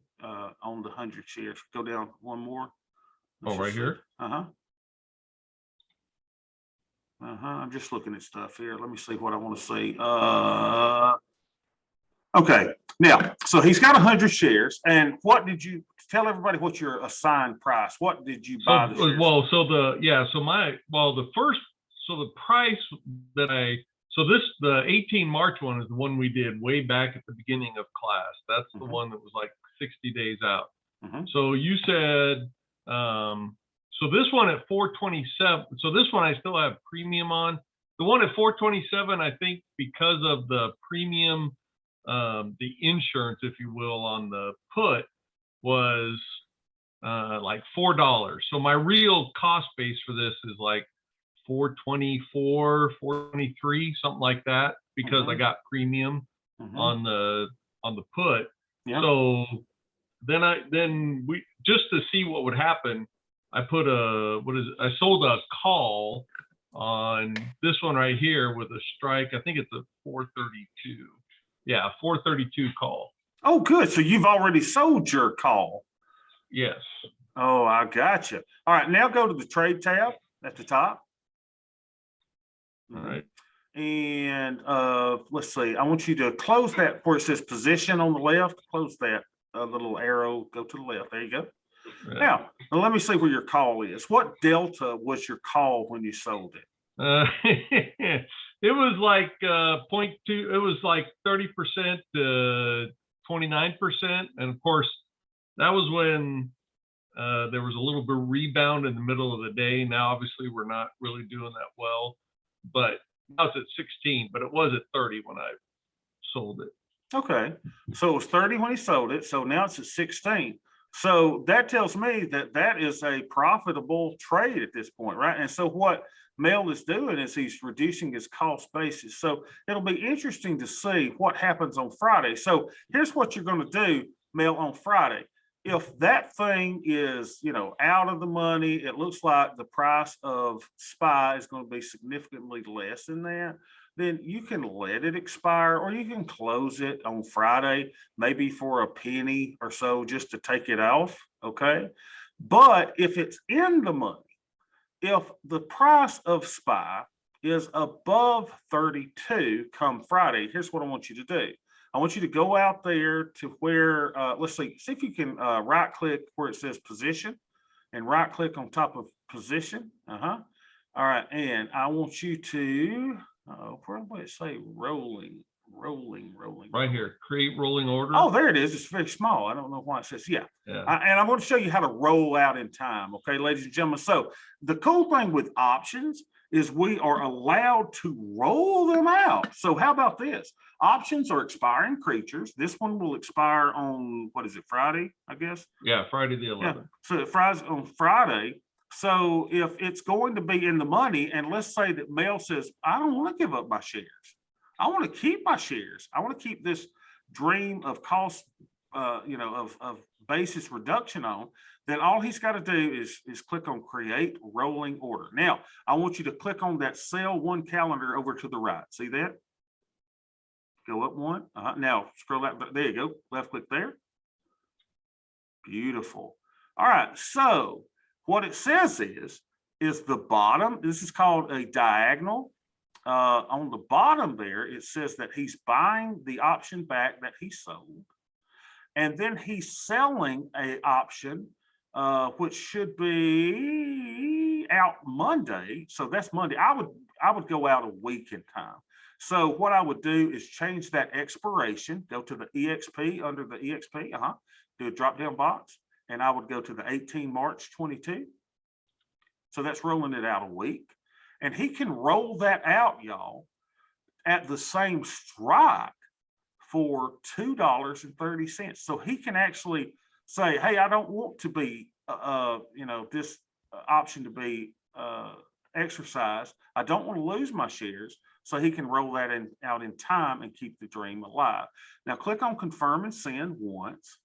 on the 100 shares, go down one more. Right here. I'm just looking at stuff here. Let me see what I want to see. Okay, now, so he's got 100 shares. And what did you tell everybody what your assigned price? What did you buy the shares? Well, the price that the 18 March one is the one we did way back at the beginning of class. That's the one that was like 60 days out. So you said, so this one at 427, so this one I still have premium on. The one at 427, I think because of the premium, the insurance, if you will, on the put was like $4. So my real cost base for this is like 424, 423, something like that, because I got premium on the put. So then we, just to see what would happen, I put I sold a call on this one right here with a strike. I think it's a 432. Yeah, 432 call. Oh, good. So you've already sold your call. Yes. Oh, I got you. All right, now go to the trade tab at the top. All right. And let's see. I want you to close that where it says position on the left. Close that little arrow. Go to the left. There you go. Now, let me see where your call is. What delta was your call when you sold it? It was like 0.2. It was like 30% to 29%, and of course, that was when there was a little bit of rebound in the middle of the day. Now, obviously, we're not really doing that well, but now it's at 16. But it was at 30 when I sold it. Okay, so it was 30 when he sold it. So now it's at 16. So that tells me that that is a profitable trade at this point, right? And so what Mel is doing is he's reducing his cost basis. So it'll be interesting to see what happens on Friday. So here's what you're going to do, Mel, on Friday. If that thing is, out of the money, it looks like the price of SPY is going to be significantly less than that, then you can let it expire, or you can close it on Friday, maybe for a penny or so just to take it off, okay? But if it's in the money, if the price of SPY is above 32 come Friday, here's what I want you to do. I want you to go out there to where, let's see if you can right click where it says position and right click on top of position. All right, and I want you to, where would it say rolling? Right here, create rolling order. Oh, there it is. It's very small. I don't know why it says, yeah. And I'm going to show you how to roll out in time. Okay, ladies and gentlemen. So the cool thing with options is we are allowed to roll them out. So how about this? Options are expiring creatures. This one will expire on, what is it, Friday, I guess? Yeah, Friday the 11th. Yeah. So it fries on Friday. So if it's going to be in the money, and let's say that Mel says, I don't want to give up my shares. I want to keep my shares. I want to keep this dream of cost, of basis reduction on, then all he's got to do is click on create rolling order. Now, I want you to click on that cell one calendar over to the right. See that? Go up one. Now scroll out. There you go. Left click there. Beautiful. All right. So what it says is the bottom. This is called a diagonal. On the bottom there, it says that he's buying the option back that he sold. And then he's selling a option, which should be out Monday. So that's Monday. I would go out a week in time. So what I would do is change that expiration, go to the EXP under the EXP, do a drop down box, and I would go to the 18 March 22. So that's rolling it out a week. And he can roll that out, y'all, at the same strike for $2.30. So he can actually say, hey, I don't want to be, this option to be exercised. I don't want to lose my shares. So he can roll that out in time and keep the dream alive. Now click on confirm and send once.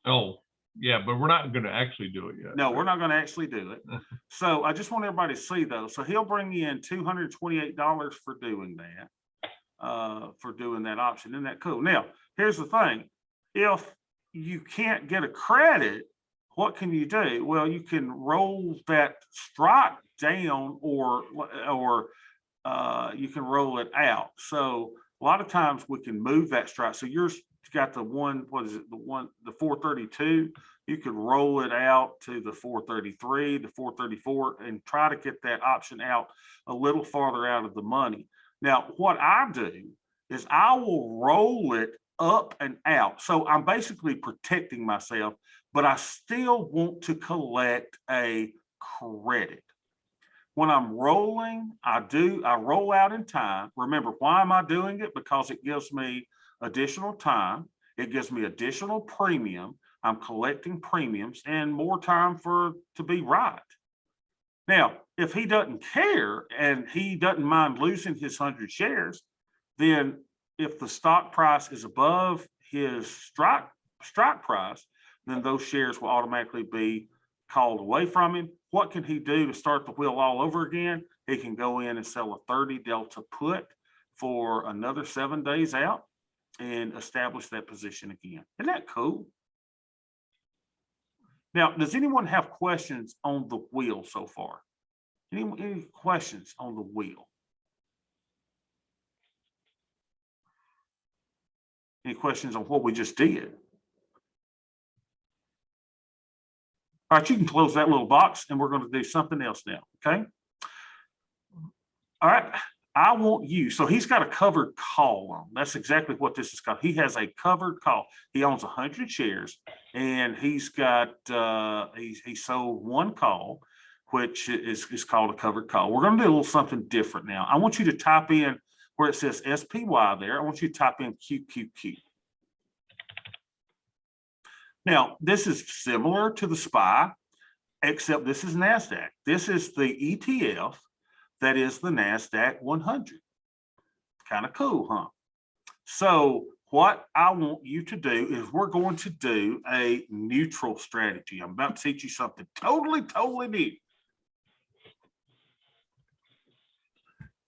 Oh, yeah, but we're not going to actually do it yet. No, we're not going to actually do it. So I just want everybody to see though. So he'll bring you in $228 for doing that option. Isn't that cool? Now, here's the thing. If you can't get a credit, what can you do? Well, you can roll that strike down or you can roll it out. So a lot of times we can move that strike. So yours got the one, the 432, you could roll it out to the 433, the 434, and try to get that option out a little farther out of the money. Now, what I do is I will roll it up and out. So I'm basically protecting myself, but I still want to collect a credit. When I'm rolling, I roll out in time. Remember, why am I doing it? Because it gives me additional time. It gives me additional premium. I'm collecting premiums and more time to be right. Now, if he doesn't care and he doesn't mind losing his 100 shares, then if the stock price is above his strike price, then those shares will automatically be called away from him. What can he do to start the wheel all over again? He can go in and sell a 30 delta put for another 7 days out and establish that position again. Isn't that cool? Now, does anyone have questions on the wheel so far? Any questions on the wheel? Any questions on what we just did? All right, you can close that little box and we're going to do something else now, okay? All right, I want you, so he's got a covered call on. That's exactly what this is called. He has a covered call. He owns 100 shares and he's got, he sold one call, which is called a covered call. We're going to do a little something different now. I want you to type in where it says SPY there. I want you to type in QQQ. Now, this is similar to the SPY, except this is NASDAQ. This is the ETF that is the NASDAQ 100. Kind of cool, huh? So what I want you to do is we're going to do a neutral strategy. I'm about to teach you something totally new.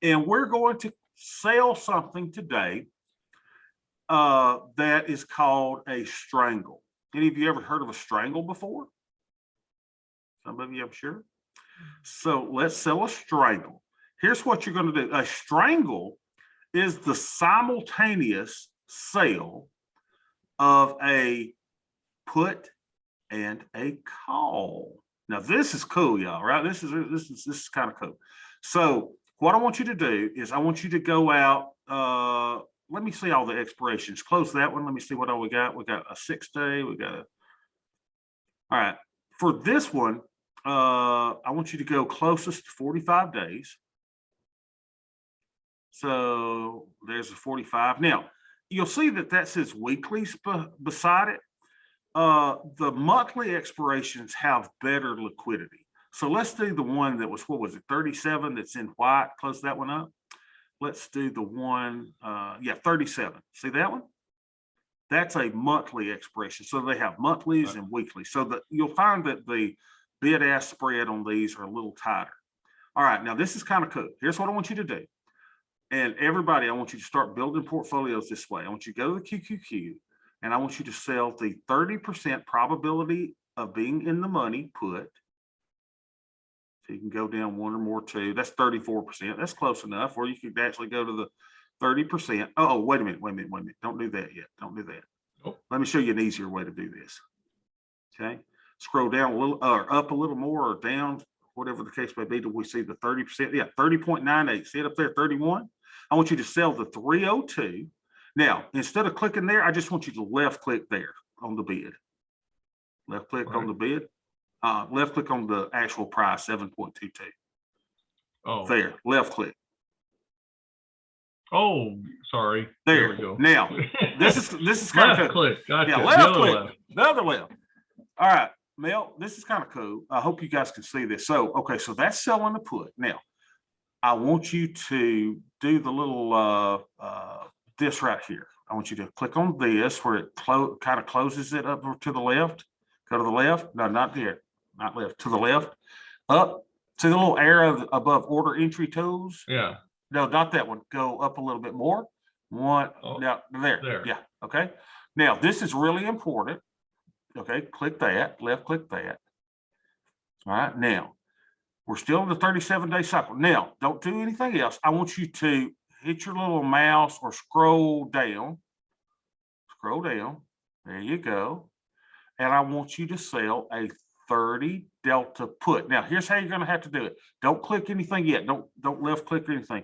And we're going to sell something today that is called a strangle. Any of you ever heard of a strangle before? Some of you, I'm sure. So let's sell a strangle. Here's what you're going to do. A strangle is the simultaneous sale of a put and a call. Now this is cool, y'all, right? This is kind of cool. So what I want you to do is I want you to go out. Let me see all the expirations. Close that one. Let me see what all we got. We got a 6 day. We got a. All right. For this one, I want you to go closest to 45 days. So there's a 45. Now, you'll see that says weeklies beside it. The monthly expirations have better liquidity. So let's do the one that was, what was it, 37 that's in white. Close that one up. let's do the one, yeah, 37. See that one? That's a monthly expiration. So they have monthlies and weeklies. So that you'll find that the bid ask spread on these are a little tighter. All right, now this is kind of cool. Here's what I want you to do. And everybody, I want you to start building portfolios this way. I want you to go to the QQQ and I want you to sell the 30% probability of being in the money put. So you can go down one or more two. That's 34%. That's close enough. Or you could actually go to the 30%. Oh, wait a minute. Don't do that yet. Don't do that. Nope. Let me show you an easier way to do this. Okay. Scroll down a little or up a little more or down, whatever the case may be, till we see the 30%. Yeah, 30.98. See it up there, 31. I want you to sell the 302. Now, instead of clicking there, I just want you to left click there on the bid. Left click on the bid. Left click on the actual price, 7.22. Oh, There, left click. oh, sorry. There. we go. Now, this is kind of Left cool. click. Gotcha. Yeah, The left other click. left. The other left. All right, Mel, this is kind of cool. I hope you guys can see this. So, okay, so that's selling the put. Now, I want you to do the little this right here. I want you to click on this where it kind of closes it up to the left. Go to the left. No, not there. Not left. To the left. Up. See the little arrow above order entry tools? Yeah. No, not that one. Go up a little bit more. One. Oh, Now there. there. Yeah. Okay. Now this is really important. Okay. Click that. Left click that. All right. Now we're still in the 37-day cycle. Now don't do anything else. I want you to hit your little mouse or scroll down. Scroll down. There you go. And I want you to sell a 30 delta put. Now here's how you're going to have to do it. Don't click anything yet. Don't left click or anything.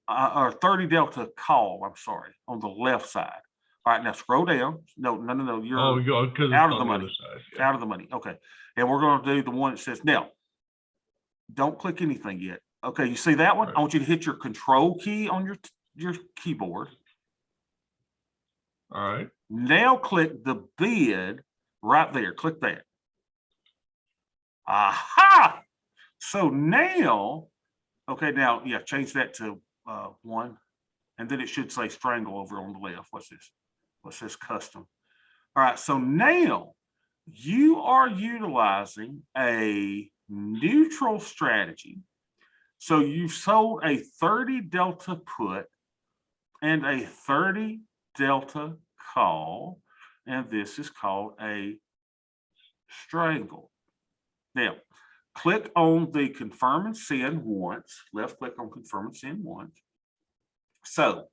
Or 30 delta call. I'm sorry, on the left side. All right, now scroll down. No. You're out of the money. Yeah. Out of the money. Okay, and we're going to do the one that says now. Don't click anything yet. Okay, you see that one? Right. I want you to hit your control key on your keyboard. All right. Now click the bid right there. Click that. Aha! So now, okay, now, yeah, change that to 1. And then it should say Strangle over on the left. What's this? What's this custom? All right, so now you are utilizing a neutral strategy. So you've sold a 30 delta put and a 30 delta call, and this is called a strangle. Now, click on the confirm and send once. Left click on confirm and send once. So it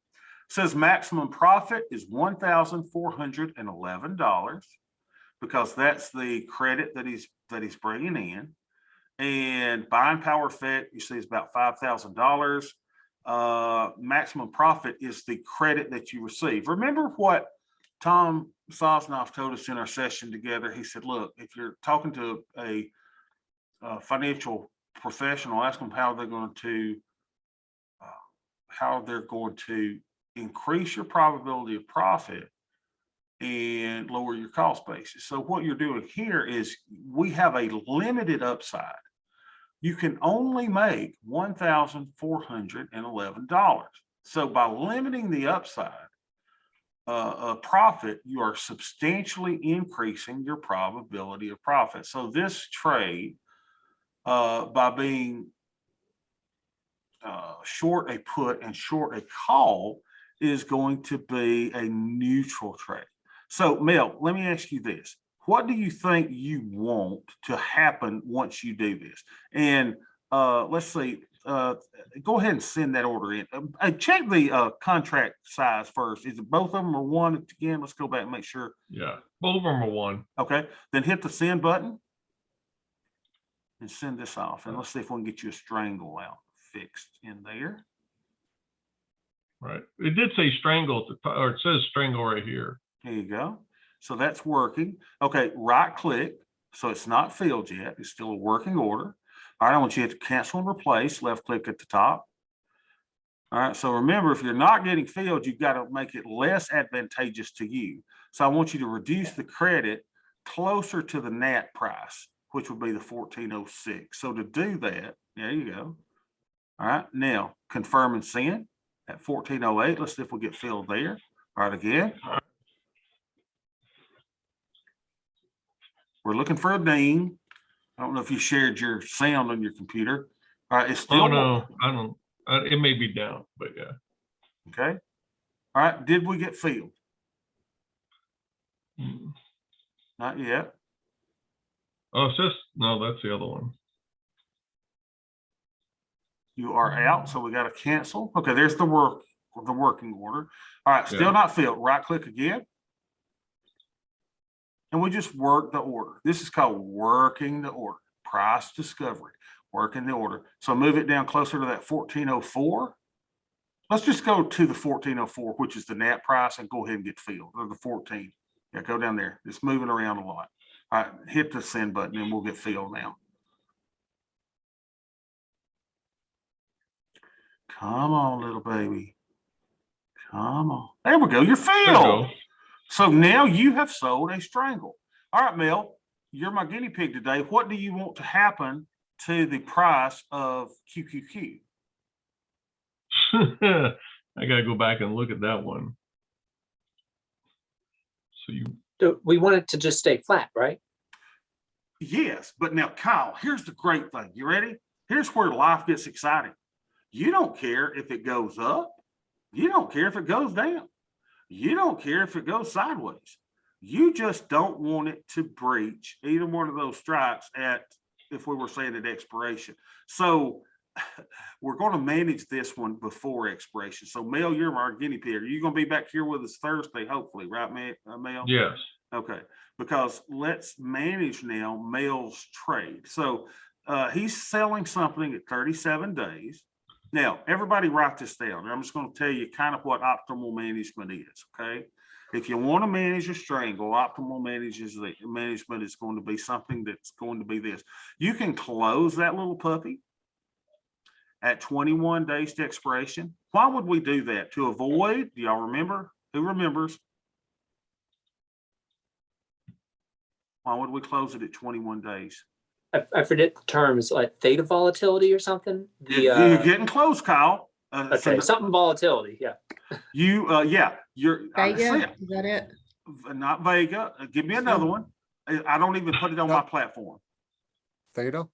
says maximum profit is $1,411 because that's the credit that he's bringing in. And buying power effect, you see, is about $5,000. Maximum profit is the credit that you receive. Remember what Tom Sosnoff told us in our session together? He said, look, if you're talking to a financial professional, ask them how they're going to increase your probability of profit and lower your cost basis. So what you're doing here is we have a limited upside. You can only make $1,411. So by limiting the upside profit, you are substantially increasing your probability of profit. So this trade, by being short a put and short a call, is going to be a neutral trade. So Mel, let me ask you this. What do you think you want to happen once you do this? And let's see, go ahead and send that order in. Check the contract size first. Is it both of them or one? Again, let's go back and make sure. Yeah, both of them are 1. Okay, then hit the send button and send this off. And let's see if we can get you a strangle out fixed in there. Right. It did say strangle, or it says strangle right here. There you go. So that's working. Okay, right click. So it's not filled yet. It's still a working order. All right, I want you to cancel and replace. Left click at the top. All right, so remember, if you're not getting filled, you've got to make it less advantageous to you. So I want you to reduce the credit closer to the NAT price, which would be the 1406. So to do that, there you go. All right, now confirm and send. at 1408. Let's see if we get filled there. All right, again. We're looking for a ding. I don't know if you shared your sound on your computer. All right, it's still. Oh, no, I don't, it may be down, but yeah. Okay. All right, did we get filled? Mm. Not yet. Oh, it's just, no, that's the other one. You are out, so we got to cancel. Okay, there's the working order. All right, still Yeah. not filled. Right click again. And we just work the order. This is called working the order. Price discovery, working the order. So move it down closer to that 1404. Let's just go to the 1404, which is the net price, and go ahead and get filled, or the 14. Yeah, go down there. It's moving around a lot. All right, hit the send button and we'll get filled now. Come on, little baby. Come on. There we go. You're There you filled. go. So now you have sold a Strangle. All right, Mel, you're my guinea pig today. What do you want to happen to the price of QQQ? I gotta go back and look at that one. So We want it to just stay flat, right? Yes, but now, Kyle, here's the great thing. You ready? Here's where life gets exciting. You don't care if it goes up. You don't care if it goes down. You don't care if it goes sideways. You just don't want it to breach either one of those strikes at, if we were saying at expiration. So we're going to manage this one before expiration. So Mel, you're our guinea pig. Are you going to be back here with us Thursday, hopefully, right, Mel? yes. Okay, because let's manage now Mel's trade. So he's selling something at 37 days. Now, everybody write this down. I'm just going to tell you kind of what optimal management is, okay? If you want to manage a Strangle, optimal management is going to be something that's going to be this. You can close that little puppy at 21 days to expiration. Why would we do that? To avoid, do y'all remember? Who remembers? Why would we close it at 21 days? I forget the terms, like theta volatility or something. You're getting close, Kyle. Okay, something volatility, yeah. Yeah, you're. Vega, is that it? Not Vega. Give me another one. I don't even put it on my platform. Theta.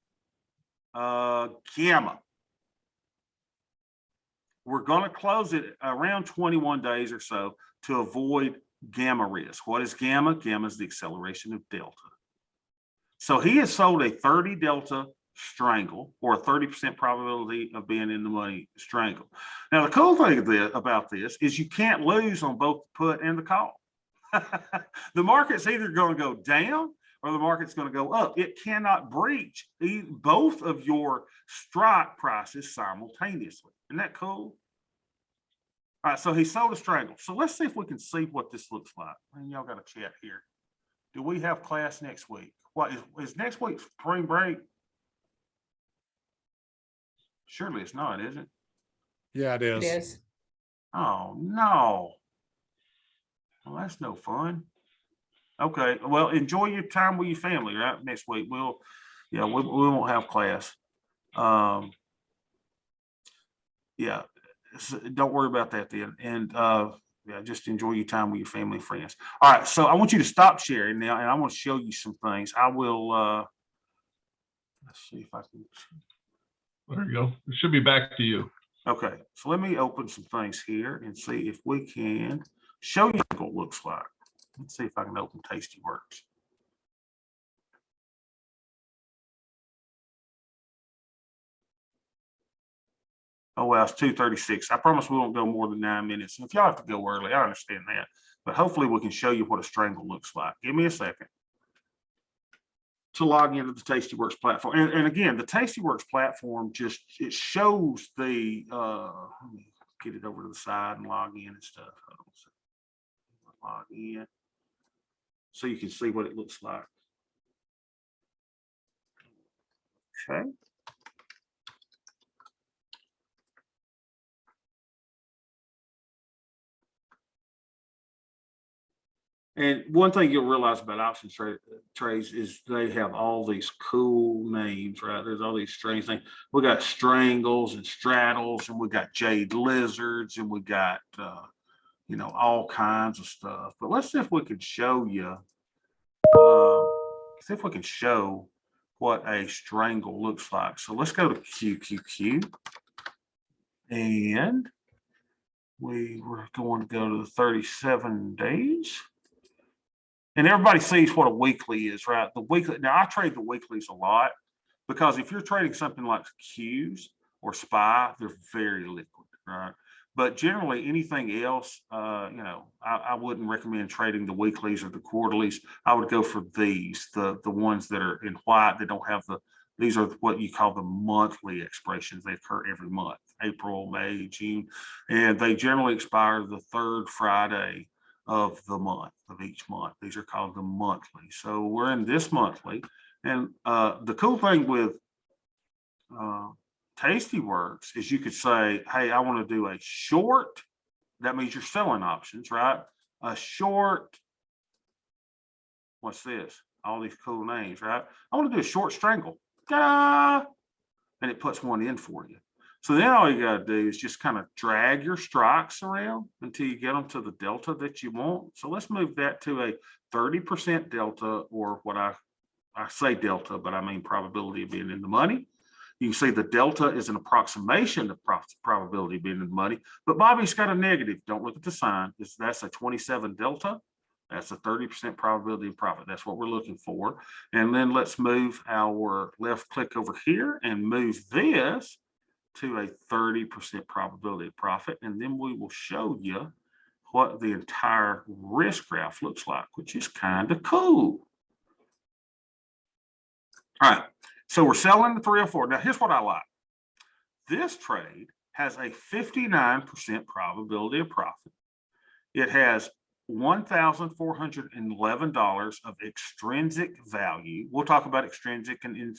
Gamma. We're going to close it around 21 days or so to avoid gamma risk. What is gamma? Gamma is the acceleration of delta. So he has sold a 30 delta Strangle, or a 30% probability of being in the money Strangle. Now, the cool thing about this is you can't lose on both the put and the call. The market's either going to go down or the market's going to go up. It cannot breach both of your strike prices simultaneously. Isn't that cool? All right, so he sold a Strangle. So let's see if we can see what this looks like. And y'all got a chat here. Do we have class next week? What is next week spring break? Surely it's not, is it? Yeah, it It is. is. Oh, no. Well, that's no fun. Okay, well, enjoy your time with your family, right? Next week, we won't have class. Yeah, don't worry about that then. And yeah, just enjoy your time with your family and friends. All right, so I want you to stop sharing now, and I want to show you some things. I will, let's see if I can. There you go. It should be back to you. Okay, so let me open some things here and see if we can show you what it looks like. Let's see if I can open Tastyworks. Oh, well, it's 2:36. I promise we won't go more than 9 minutes. And if y'all have to go early, I understand that. But hopefully we can show you what a Strangle looks like. Give me a second to log into the Tastyworks platform. And again, the Tastyworks platform just, it shows the, let me get it over to the side and log in and stuff. Log in so you can see what it looks like. Okay. And one thing you'll realize about options trades is they have all these cool names, right? There's all these strange things. We got strangles and straddles, and we got jade lizards, and we got all kinds of stuff. But let's see if we can show you. See if we can show what a strangle looks like. So let's go to QQQ, and we were going to go to the 37 days. And everybody sees what a weekly is, right? The weekly. Now I trade the weeklies a lot because if you're trading something like Qs or SPY, they're very liquid, right? But generally anything else, I wouldn't recommend trading the weeklies or the quarterlies. I would go for these, the ones that are in white that don't have these are what you call the monthly expressions. They occur every month, April, May, June, and they generally expire the third Friday of the month, of each month. These are called the monthly. So we're in this monthly. And the cool thing with Tastyworks is you could say, hey, I want to do a short. That means you're selling options, right? A short, what's this? All these cool names, right? I want to do a short strangle. Ta-da! And it puts one in for you. So then all you got to do is just kind of drag your strikes around until you get them to the delta that you want. So let's move that to a 30% delta, or what I say delta, but I mean probability of being in the money. You can see the delta is an approximation of probability of being in the money, but Bobby's got a negative. Don't look at the sign. That's a 27 delta. That's a 30% probability of profit. That's what we're looking for. And then let's move our left click over here and move this to a 30% probability of profit. And then we will show you what the entire risk graph looks like, which is kind of cool. All right, so we're selling the 304. Now here's what I like. This trade has a 59% probability of profit. It has $1,411 of extrinsic value. We'll talk about extrinsic and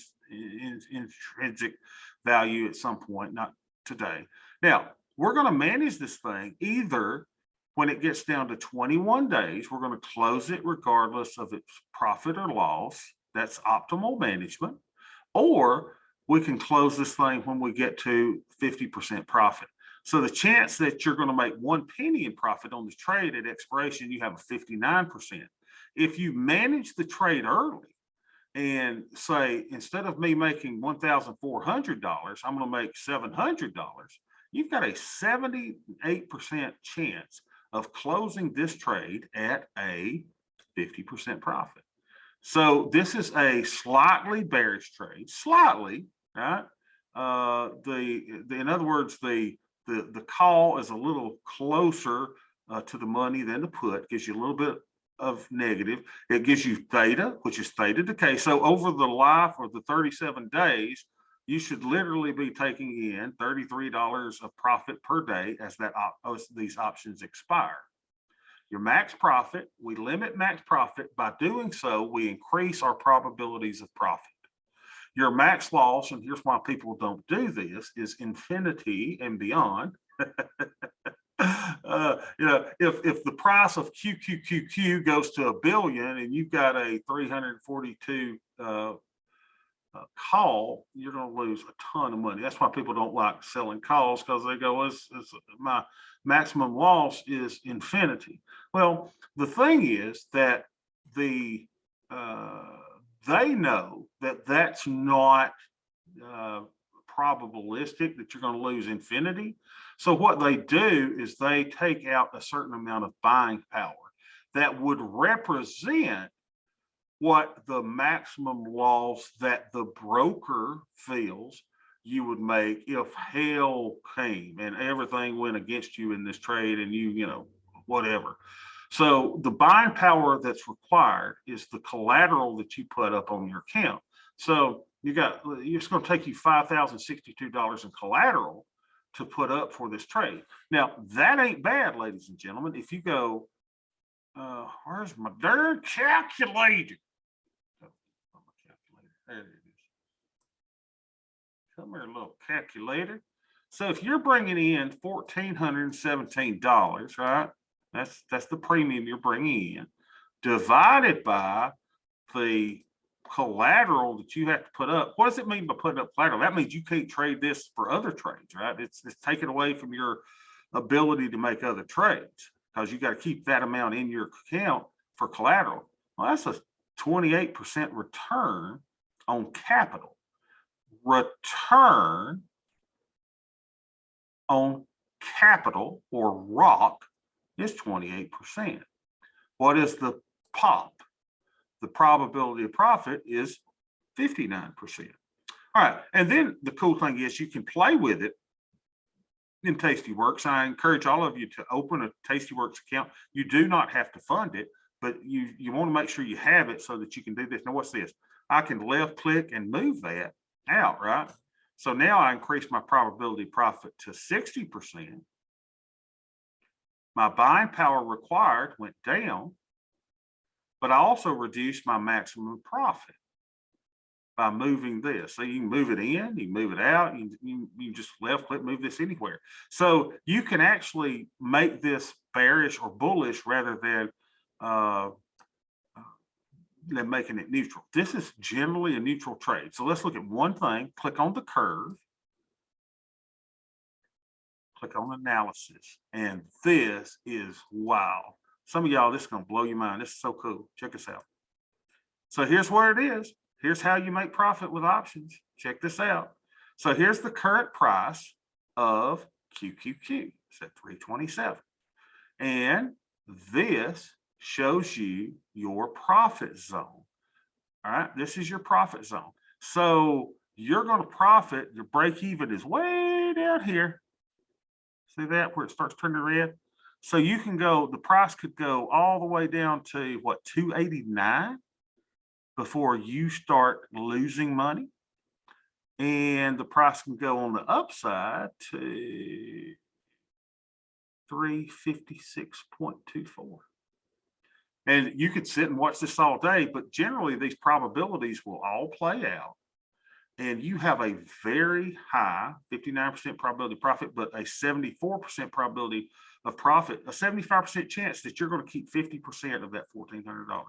intrinsic value at some point, not today. Now, we're going to manage this thing either when it gets down to 21 days, we're going to close it regardless of its profit or loss. That's optimal management. Or we can close this thing when we get to 50% profit. So the chance that you're going to make 1 penny in profit on this trade at expiration, you have a 59%. If you manage the trade early and say, instead of me making $1,400, I'm going to make $700, you've got a 78% chance of closing this trade at a 50% profit. So this is a slightly bearish trade, slightly, right? In other words, the call is a little closer to the money than the put, gives you a little bit of negative. It gives you theta, which is theta decay. So over the life of the 37 days, you should literally be taking in $33 of profit per day as these options expire. Your max profit, we limit max profit. By doing so, we increase our probabilities of profit. Your max loss, and here's why people don't do this, is infinity and beyond. If the price of QQQQ goes to $1 billion and you've got a 342 call, you're going to lose a ton of money. That's why people don't like selling calls, because they go, my maximum loss is infinity. Well, the thing is that they know that that's not probabilistic, that you're going to lose infinity. So what they do is they take out a certain amount of buying power that would represent what the maximum loss that the broker feels you would make if hell came and everything went against you in this trade and whatever. So the buying power that's required is the collateral that you put up on your account. So it's going to take you $5,062 in collateral to put up for this trade. Now that ain't bad, ladies and gentlemen. If you go, where's my darn calculator? There it is. Come here, little calculator. So if you're bringing in $1,417, right? That's the premium you're bringing in. divided by the collateral that you have to put up. What does it mean by putting up collateral? That means you can't trade this for other trades, right? It's taken away from your ability to make other trades because you got to keep that amount in your account for collateral. Well, that's a 28% return on capital. Return on capital, or ROC, is 28%. What is the POP? The probability of profit is 59%. All right, and then the cool thing is you can play with it in Tastyworks. I encourage all of you to open a Tastyworks account. You do not have to fund it, but you want to make sure you have it so that you can do this. Now, what's this? I can left click and move that out, right? So now I increase my probability profit to 60%. My buying power required went down, but I also reduced my maximum profit by moving this. So you can move it in, you can move it out, you just left click, move this anywhere. So you can actually make this bearish or bullish rather than making it neutral. This is generally a neutral trade. So let's look at one thing. Click on the curve. Click on analysis. And this is wow. Some of y'all, this is going to blow your mind. This is so cool. Check this out. So here's where it is. Here's how you make profit with options. Check this out. So here's the current price of QQQ. It's at 327. And this shows you your profit zone. All right, this is your profit zone. So you're going to profit, the break even is way down here. See that where it starts turning red? So you can go, the price could go all the way down to what, 289 before you start losing money. And the price can go on the upside to 356.24. And you could sit and watch this all day, but generally these probabilities will all play out. And you have a very high 59% probability of profit, but a 74% probability of profit, a 75% chance that you're going to keep 50% of that $1,400.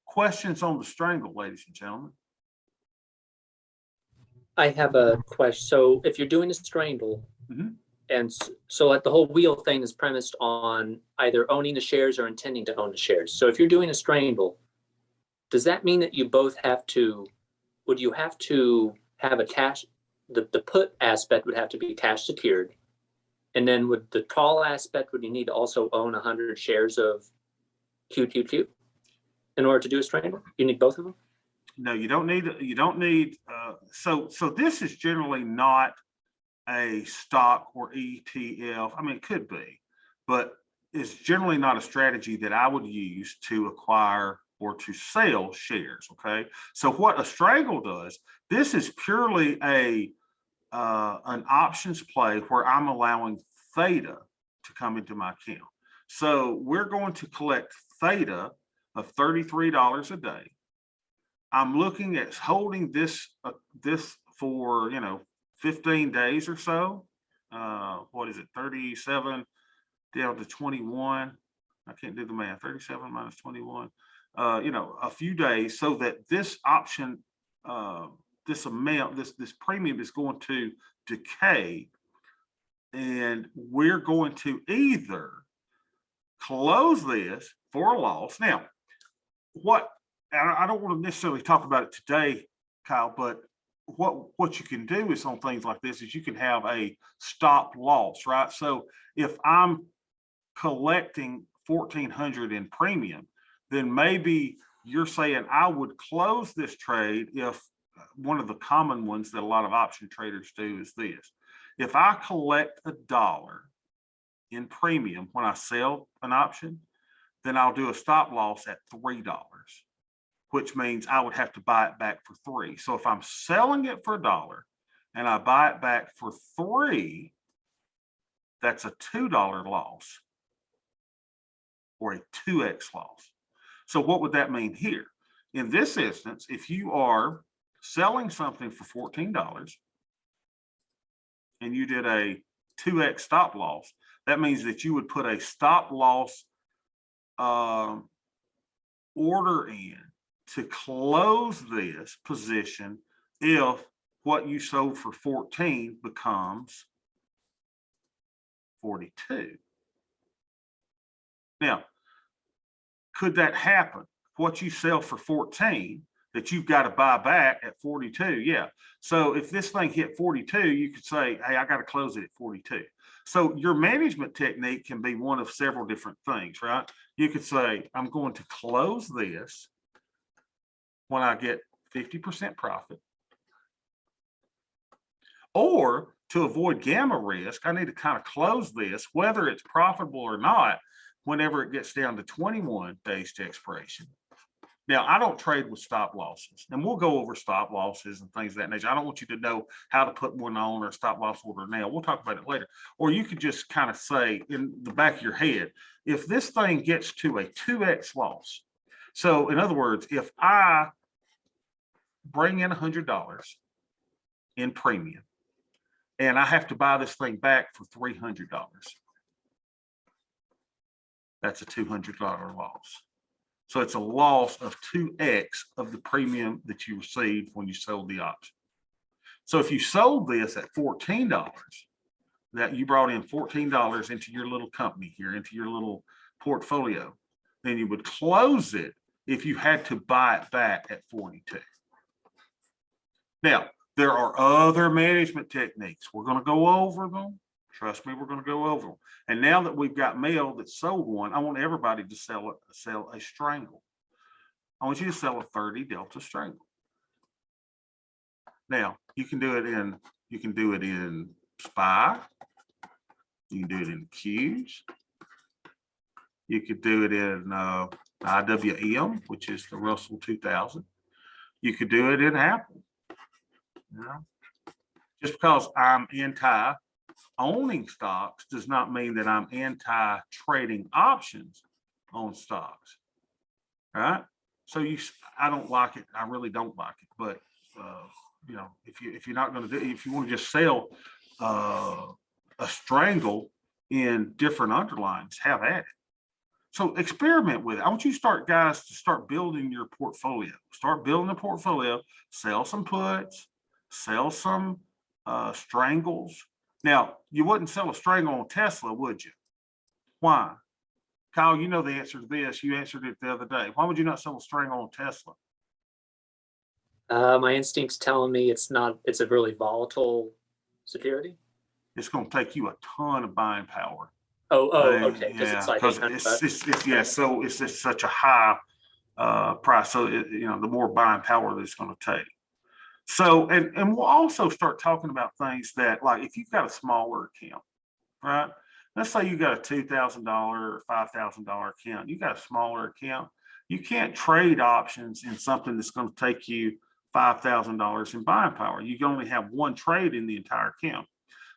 Questions on the Strangle, ladies and gentlemen? I have a question. So if you're doing a Strangle, and so like the whole wheel thing is premised on either owning the shares or intending to own the shares. So if you're doing a Strangle, does that mean that you both have to, would you have to have a cash, the put aspect would have to be cash secured? And then would the call aspect, would you need to also own 100 shares of QQQ in order to do a Strangle? You need both of them? No, you don't need, so this is generally not a stock or ETF. I mean, it could be, but it's generally not a strategy that I would use to acquire or to sell shares. Okay. So what a Strangle does, this is purely an options play where I'm allowing theta to come into my account. So we're going to collect theta of $33 a day. I'm looking at holding this for 15 days or so. What is it? 37 down to 21. I can't do the math. 37 minus 21. A few days, so that this option, this amount, this premium is going to decay, and we're going to either close this for a loss. Now, I don't want to necessarily talk about it today, Kyle, but what you can do is on things like this is you can have a stop loss, right? So if I'm collecting $1,400 in premium, then maybe you're saying I would close this trade if one of the common ones that a lot of option traders do is this. If I collect $1 in premium when I sell an option, then I'll do a stop loss at $3, which means I would have to buy it back for $3. So if I'm selling it for $1 and I buy it back for $3, that's a $2 loss or a 2x loss. So what would that mean here? In this instance, if you are selling something for $14 and you did a 2x stop loss, that means that you would put a stop loss order in to close this position if what you sold for 14 becomes 42. Now, could that happen? What you sell for 14 that you've got to buy back at 42? Yeah. So if this thing hit 42, you could say, hey, I got to close it at 42. So your management technique can be one of several different things, right? You could say, I'm going to close this when I get 50% profit. Or to avoid gamma risk, I need to kind of close this, whether it's profitable or not, whenever it gets down to 21 days to expiration. Now, I don't trade with stop losses, and we'll go over stop losses and things of that nature. I don't want you to know how to put one on or stop loss order now. We'll talk about it later. Or you could just kind of say in the back of your head, if this thing gets to a 2x loss. So in other words, if I bring in $100 in premium and I have to buy this thing back for $300, that's a $200 loss. So it's a loss of 2x of the premium that you received when you sold the option. So if you sold this at $14, that you brought in $14 into your little company here, into your little portfolio, then you would close it if you had to buy it back at 42. Now, there are other management techniques. We're going to go over them. Trust me, we're going to go over them. And now that we've got Mel that sold one, I want everybody to sell a Strangle. I want you to sell a 30 Delta Strangle. Now, you can do it in SPY. You can do it in Qs. You could do it in IWM, which is the Russell 2000. You could do it in Apple. You know? Just because I'm anti-owning stocks does not mean that I'm anti-trading options on stocks. All right. So I don't like it. I really don't like it. But you know, if you're not going to do, if you want to just sell a Strangle in different underlines, have at it. So experiment with it. I want you guys to start building your portfolio. Start building a portfolio. Sell some puts. Sell some Strangles. Now, you wouldn't sell a Strangle on Tesla, would you? Why? Kyle, you know the answer to this. You answered it the other day. Why would you not sell a Strangle on Tesla? My instinct's telling me it's a really volatile security. It's going to take you a ton of buying power. Okay. Because Yeah, it's like because so it's just such a high price. So you know, the more buying power that it's going to take. So, and we'll also start talking about things that, like, if you've got a smaller account, right? Let's say you got a $2,000 or $5,000 account. You got a smaller account. You can't trade options in something that's going to take you $5,000 in buying power. You can only have one trade in the entire account.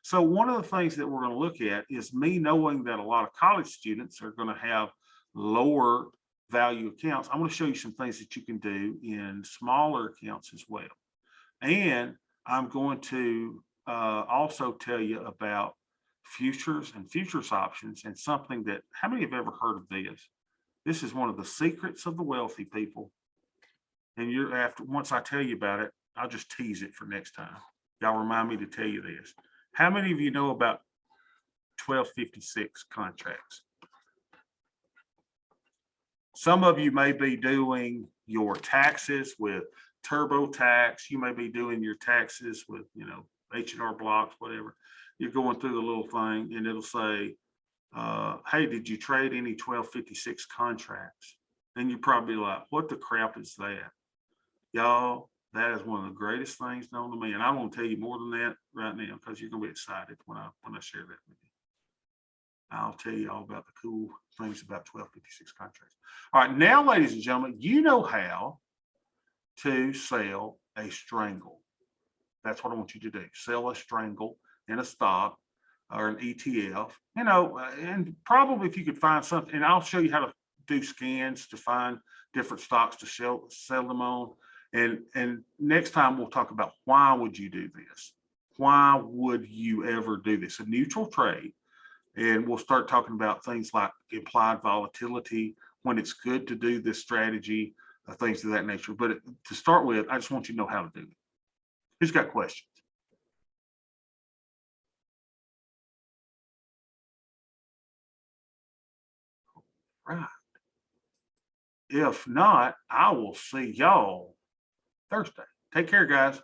So one of the things that we're going to look at is me knowing that a lot of college students are going to have lower value accounts. I'm going to show you some things that you can do in smaller accounts as well. And I'm going to also tell you about futures and futures options, and something that, how many have ever heard of this? This is one of the secrets of the wealthy, people. And once I tell you about it, I'll just tease it for next time. Y'all remind me to tell you this. How many of you know about 1256 contracts? Some of you may be doing your taxes with TurboTax. You may be doing your taxes with, you know, H&R Blocks, whatever. You're going through the little thing and it'll say, hey, did you trade any 1256 contracts? And you're probably like, what the crap is that? Y'all, that is one of the greatest things known to me. And I won't tell you more than that right now, because you're going to be excited when I share that with you. I'll tell you all about the cool things about 1256 contracts. All right, now, ladies and gentlemen, you know how to sell a Strangle. That's what I want you to do. Sell a Strangle in a stock or an ETF, you know, and probably if you could find something, and I'll show you how to do scans to find different stocks to sell them on. And next time we'll talk about why would you do this? Why would you ever do this? A neutral trade. And we'll start talking about things like implied volatility, when it's good to do this strategy, things of that nature. But to start with, I just want you to know how to do it. Who's got questions? Right. If not, I will see y'all Thursday. Take care, guys.